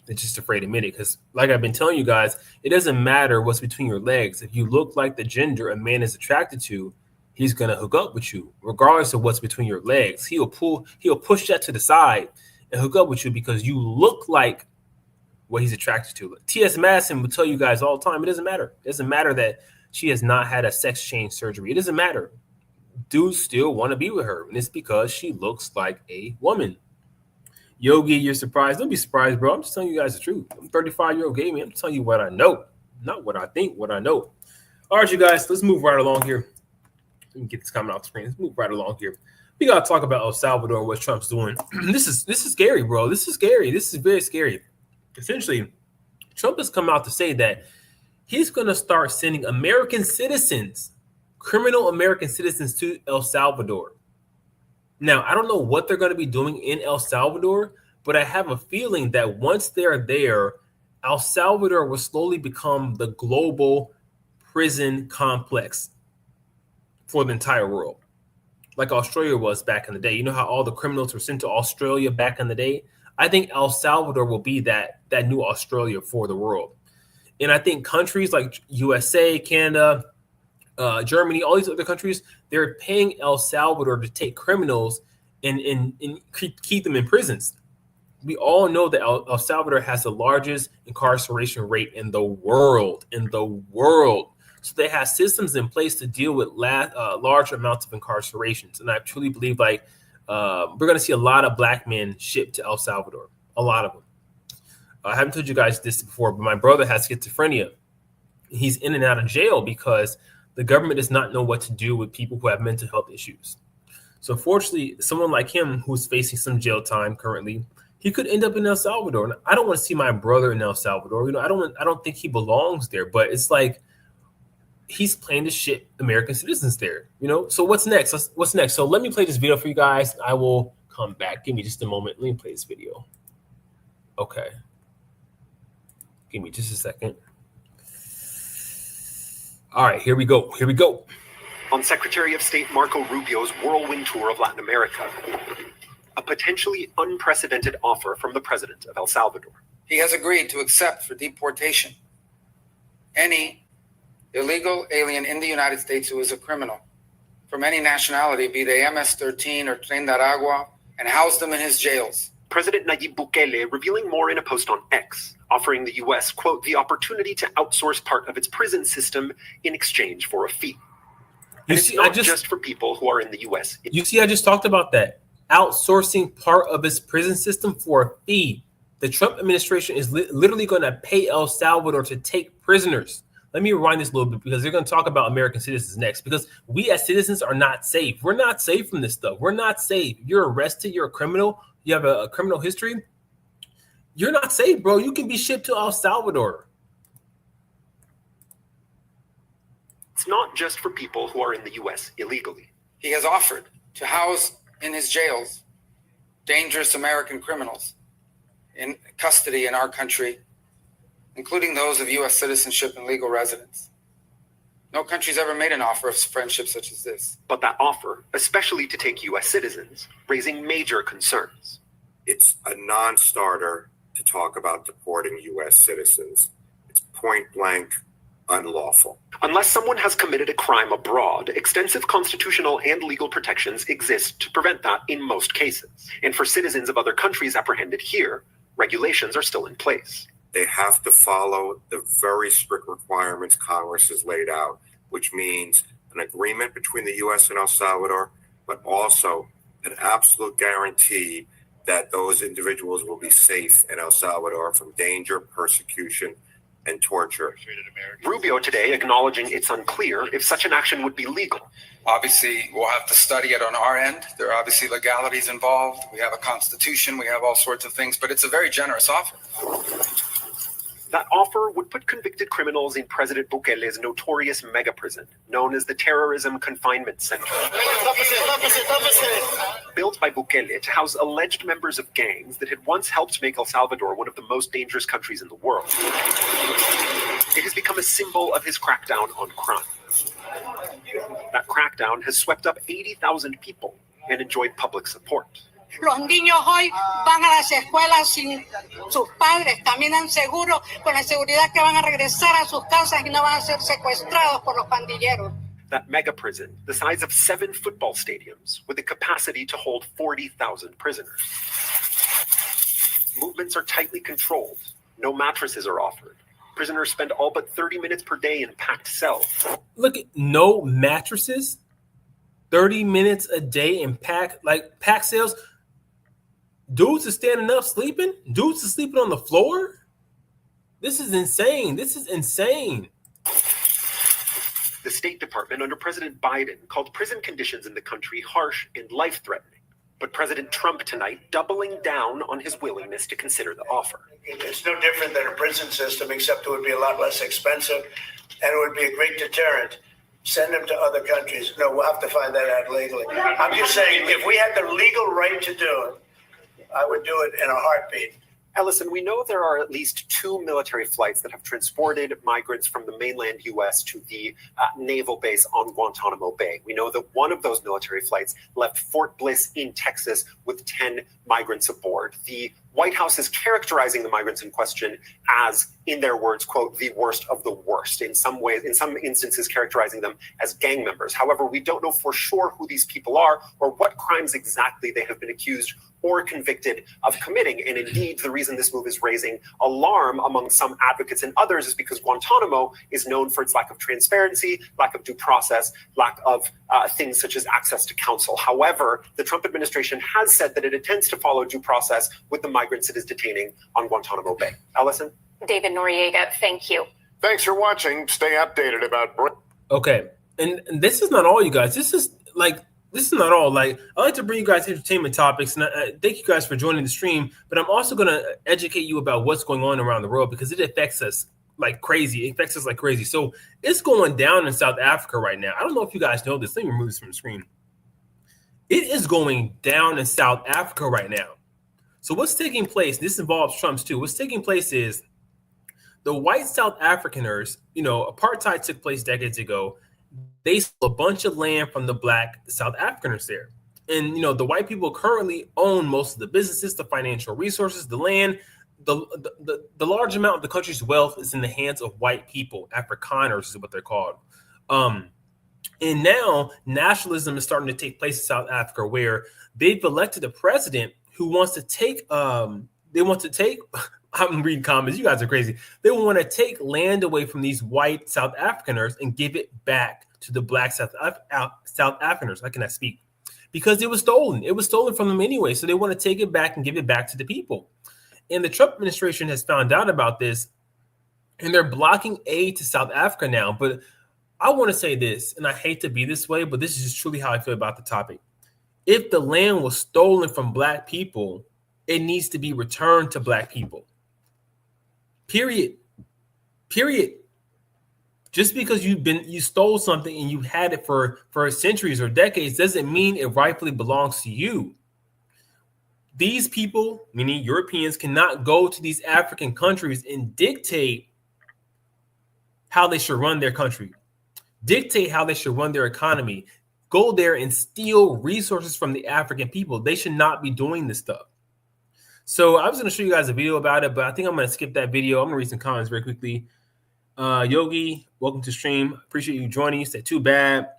[SPEAKER 1] They're just afraid to admit it because, like I've been telling you guys, it doesn't matter what's between your legs. If you look like the gender a man is attracted to, he's gonna hook up with you, regardless of what's between your legs. He'll push that to the side and hook up with you because you look like what he's attracted to. T.S. Madison will tell you guys all the time, it doesn't matter. It doesn't matter that she has not had a sex change surgery. It doesn't matter. Dudes still want to be with her, and it's because she looks like a woman. Yogi, you're surprised. Don't be surprised, bro. I'm just telling you guys the truth. I'm 35-year-old gay man. I'm telling you what I know, not what I think, what I know. All right, you guys, let's move right along here. Let me get this comment off the screen. Let's move right along here. We gotta talk about El Salvador and what Trump's doing. This is scary, bro. This is scary. This is very scary. Essentially, Trump has come out to say that he's gonna start sending American citizens, criminal American citizens, to El Salvador. Now, I don't know what they're going to be doing in El Salvador, but I have a feeling that once they're there, El Salvador will slowly become the global prison complex for the entire world, like Australia was back in the day. You know how all the criminals were sent to Australia back in the day? I think El Salvador will be that new Australia for the world. And I think countries like USA, Canada, Germany, all these other countries, they're paying El Salvador to take criminals and keep them in prisons. We all know that El Salvador has the largest incarceration rate in the world. So they have systems in place to deal with large amounts of incarcerations. And I truly believe we're going to see a lot of black men shipped to El Salvador, a lot of them. I haven't told you guys this before, but my brother has schizophrenia. He's in and out of jail because the government does not know what to do with people who have mental health issues. So fortunately, someone like him who's facing some jail time currently, he could end up in El Salvador. And I don't want to see my brother in El Salvador. You know, I don't think he belongs there, but it's like he's planning to ship American citizens there, you know? So what's next? What's next? So let me play this video for you guys. I will come back. Give me just a moment. Let me play this video. Okay. Give me just a second. All right, here we go.
[SPEAKER 21] On Secretary of State Marco Rubio's whirlwind tour of Latin America, a potentially unprecedented offer from the president of El Salvador.
[SPEAKER 22] He has agreed to accept for deportation any illegal alien in the United States who is a criminal from any nationality, be they MS-13 or Tren de Aragua, and house them in his jails.
[SPEAKER 21] President Nayib Bukele revealing more in a post on X, offering the U.S., quote, the opportunity to outsource part of its prison system in exchange for a fee. And it's not just for people who are in the U.S.
[SPEAKER 1] You see, I just talked about that. Outsourcing part of its prison system for a fee. The Trump administration is literally going to pay El Salvador to take prisoners. Let me rewind this a little bit because they're going to talk about American citizens next, because we as citizens are not safe. We're not safe from this stuff. We're not safe. You're arrested. You're a criminal. You have a criminal history. You're not safe, bro. You can be shipped to El Salvador.
[SPEAKER 21] It's not just for people who are in the U.S. illegally.
[SPEAKER 22] He has offered to house in his jails dangerous American criminals in custody in our country, including those of U.S. citizenship and legal residence. No country's ever made an offer of friendship such as this.
[SPEAKER 21] But that offer, especially to take U.S. citizens, raising major concerns.
[SPEAKER 23] It's a non-starter to talk about deporting U.S. citizens. It's point blank unlawful.
[SPEAKER 21] Unless someone has committed a crime abroad, extensive constitutional and legal protections exist to prevent that in most cases. And for citizens of other countries apprehended here, regulations are still in place.
[SPEAKER 23] They have to follow the very strict requirements Congress has laid out, which means an agreement between the U.S. and El Salvador, but also an absolute guarantee that those individuals will be safe in El Salvador from danger, persecution, and torture.
[SPEAKER 21] Rubio today acknowledging it's unclear if such an action would be legal.
[SPEAKER 22] Obviously, we'll have to study it on our end. There are obviously legalities involved. We have a constitution. We have all sorts of things, but it's a very generous offer.
[SPEAKER 21] That offer would put convicted criminals in President Bukele's notorious mega prison, known as the Terrorism Confinement Center. Built by Bukele to house alleged members of gangs that had once helped make El Salvador one of the most dangerous countries in the world. It has become a symbol of his crackdown on crime. That crackdown has swept up 80,000 people and enjoyed public support.
[SPEAKER 24] Los niños hoy van a las escuelas sin sus padres, caminan seguros, con la seguridad que van a regresar a sus casas y no van a ser secuestrados por los pandilleros.
[SPEAKER 21] that mega prison, the size of 7 football stadiums, with a capacity to hold 40,000 prisoners. Movements are tightly controlled. No mattresses are offered. Prisoners spend all but 30 minutes per day in packed cells.
[SPEAKER 1] Look, no mattresses, 30 minutes a day in packed cells. Dudes are standing up sleeping. Dudes are sleeping on the floor. This is insane. This is insane.
[SPEAKER 21] The State Department under President Biden called prison conditions in the country harsh and life-threatening. But President Trump tonight doubling down on his willingness to consider the offer.
[SPEAKER 3] It's no different than a prison system, except it would be a lot less expensive, and it would be a great deterrent. Send them to other countries. No, we'll have to find that out legally. I'm just saying, if we had the legal right to do it, I would do it in a heartbeat.
[SPEAKER 21] Ellison, we know there are at least 2 military flights that have transported migrants from the mainland U.S. to the naval base on Guantanamo Bay. We know that one of those military flights left Fort Bliss in Texas with 10 migrants aboard. The White House is characterizing the migrants in question as, in their words, quote, the worst of the worst, in some ways, in some instances characterizing them as gang members. However, we don't know for sure who these people are or what crimes exactly they have been accused or convicted of committing. And indeed, the reason this move is raising alarm among some advocates and others is because Guantanamo is known for its lack of transparency, lack of due process, lack of things such as access to counsel. However, the Trump administration has said that it intends to follow due process with the migrants it is detaining on Guantanamo Bay. Ellison?
[SPEAKER 19] David Noriega, thank you.
[SPEAKER 4] Thanks for watching. Stay updated about...
[SPEAKER 1] Okay, and this is not all, you guys. This is not all. Like, I like to bring you guys entertainment topics, and I thank you guys for joining the stream. But I'm also going to educate you about what's going on around the world because it affects us like crazy. It affects us like crazy. So it's going down in South Africa right now. I don't know if you guys know this. Let me remove this from the screen. It is going down in South Africa right now. So what's taking place? This involves Trump's too. What's taking place is the white South Africaners. You know, apartheid took place decades ago. They stole a bunch of land from the black South Africaners there. And, you know, the white people currently own most of the businesses, the financial resources, the land. The large amount of the country's wealth is in the hands of white people. Afrikaners is what they're called. And now nationalism is starting to take place in South Africa, where they've elected a president who wants to take, I'm reading comments, you guys are crazy. They want to take land away from these white South Africaners and give it back to the black South Africaners. I cannot speak. Because it was stolen. It was stolen from them anyway. So they want to take it back and give it back to the people. And the Trump administration has found out about this, and they're blocking aid to South Africa now. But I want to say this, and I hate to be this way, but this is just truly how I feel about the topic. If the land was stolen from black people, it needs to be returned to black people. Period. Just because you stole something and you had it for centuries or decades doesn't mean it rightfully belongs to you. These people, meaning Europeans, cannot go to these African countries and dictate how they should run their country, dictate how they should run their economy, go there and steal resources from the African people. They should not be doing this stuff. So I was going to show you guys a video about it, but I think I'm going to skip that video. I'm going to read some comments very quickly. Yogi, welcome to stream. Appreciate you joining. You said, too bad.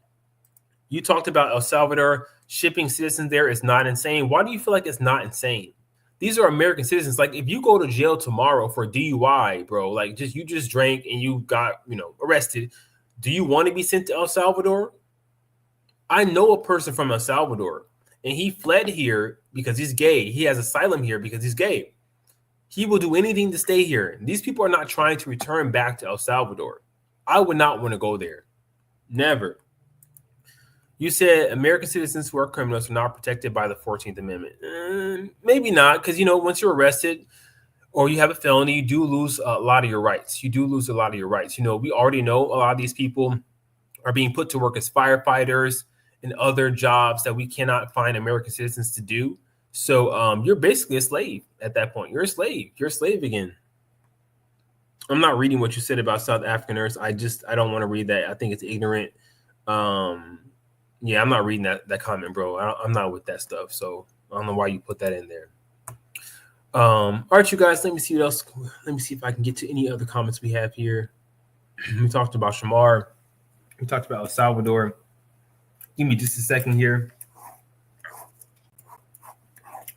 [SPEAKER 1] You talked about El Salvador. Shipping citizens there is not insane. Why do you feel like it's not insane? These are American citizens. Like, if you go to jail tomorrow for DUI, bro, like you just drank and you got, arrested. Do you want to be sent to El Salvador? I know a person from El Salvador, and he fled here because he's gay. He has asylum here because he's gay. He will do anything to stay here. These people are not trying to return back to El Salvador. I would not want to go there. Never. You said American citizens who are criminals are not protected by the 14th Amendment. Maybe not, because, once you're arrested or you have a felony, you do lose a lot of your rights. We already know a lot of these people are being put to work as firefighters and other jobs that we cannot find American citizens to do. So you're basically a slave at that point. You're a slave. You're a slave again. I'm not reading what you said about South Africaners. I don't want to read that. I think it's ignorant. Yeah, I'm not reading that comment, bro. I'm not with that stuff. So I don't know why you put that in there. All right, you guys, let me see what else. Let me see if I can get to any other comments we have here. We talked about Shamar. We talked about El Salvador. Give me just a second here.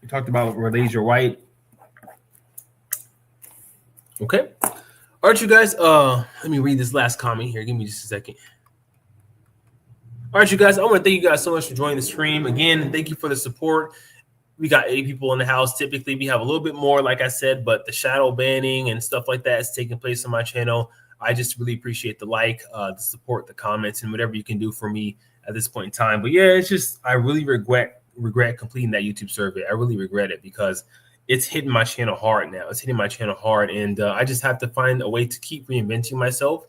[SPEAKER 1] We talked about Wright. Okay. All right, you guys. Let me read this last comment here. Give me just a second. All right, you guys. I want to thank you guys so much for joining the stream. Again, thank you for the support. We got 8 people in the house. Typically, we have a little bit more, like I said, but the shadow banning and stuff like that is taking place on my channel. I just really appreciate the the support, the comments, and whatever you can do for me at this point in time. But yeah, it's just I really regret completing that YouTube survey. I really regret it because it's hitting my channel hard now. It's hitting my channel hard, and I just have to find a way to keep reinventing myself,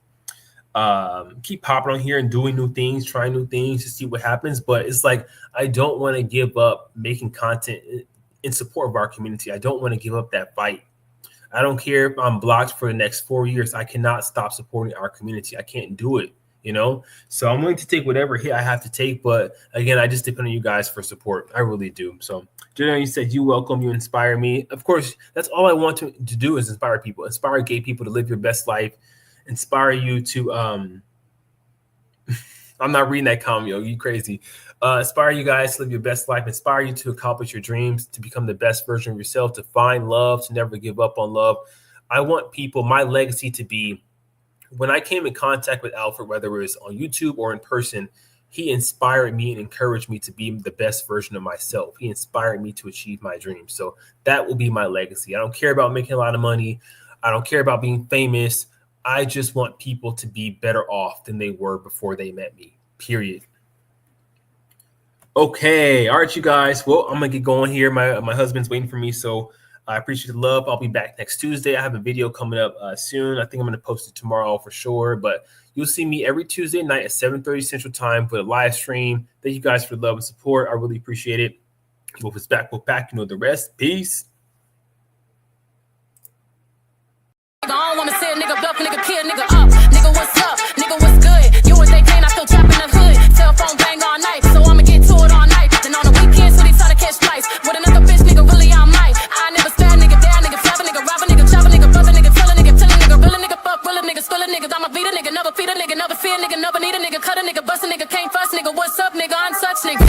[SPEAKER 1] keep popping on here and doing new things, trying new things to see what happens. But it's like I don't want to give up making content in support of our community. I don't want to give up that fight. I don't care if I'm blocked for the next 4 years. I cannot stop supporting our community. I can't do it, you know? So I'm willing to take whatever hit I have to take. But again, I just depend on you guys for support. I really do. So Jenna, you said you welcome, you inspire me. Of course, that's all I want to do is inspire people, inspire gay people to live your best life, inspire you to, I'm not reading that comment, yo, you crazy. Inspire you guys to live your best life, inspire you to accomplish your dreams, to become the best version of yourself, to find love, to never give up on love. I want people, my legacy to be, when I came in contact with Alfred, whether it was on YouTube or in person, he inspired me and encouraged me to be the best version of myself. He inspired me to achieve my dreams. So that will be my legacy. I don't care about making a lot of money. I don't care about being famous. I just want people to be better off than they were before they met me, period. Okay. All right, you guys. Well, I'm going to get going here. My husband's waiting for me, so I appreciate the love. I'll be back next Tuesday. I have a video coming up soon. I think I'm going to post it tomorrow for sure, but you'll see me every Tuesday night at 7:30 Central Time for a live stream. Thank you guys for the love and support. I really appreciate it. We'll be back. You know the rest. Peace.
[SPEAKER 5] I don't wanna say a nigga bluff, nigga kill, nigga up. Nigga, what's up? Nigga, what's good? You and they can't, I still trap in the hood. Cell phone bang all night, so I'ma get to it all night. Then on the weekends, so they try to catch flights. With another bitch, nigga, really I might. I never stand, nigga, dare, nigga, trap a nigga, rob a nigga, chop a nigga, brother, nigga, tell a nigga, real a nigga, fuck, real a nigga, spill a nigga. I'ma beat a nigga, never feed a nigga, never fear a nigga, never need a nigga, cut a nigga, bust a nigga, can't fuss nigga, what's up, nigga, I'm such nigga.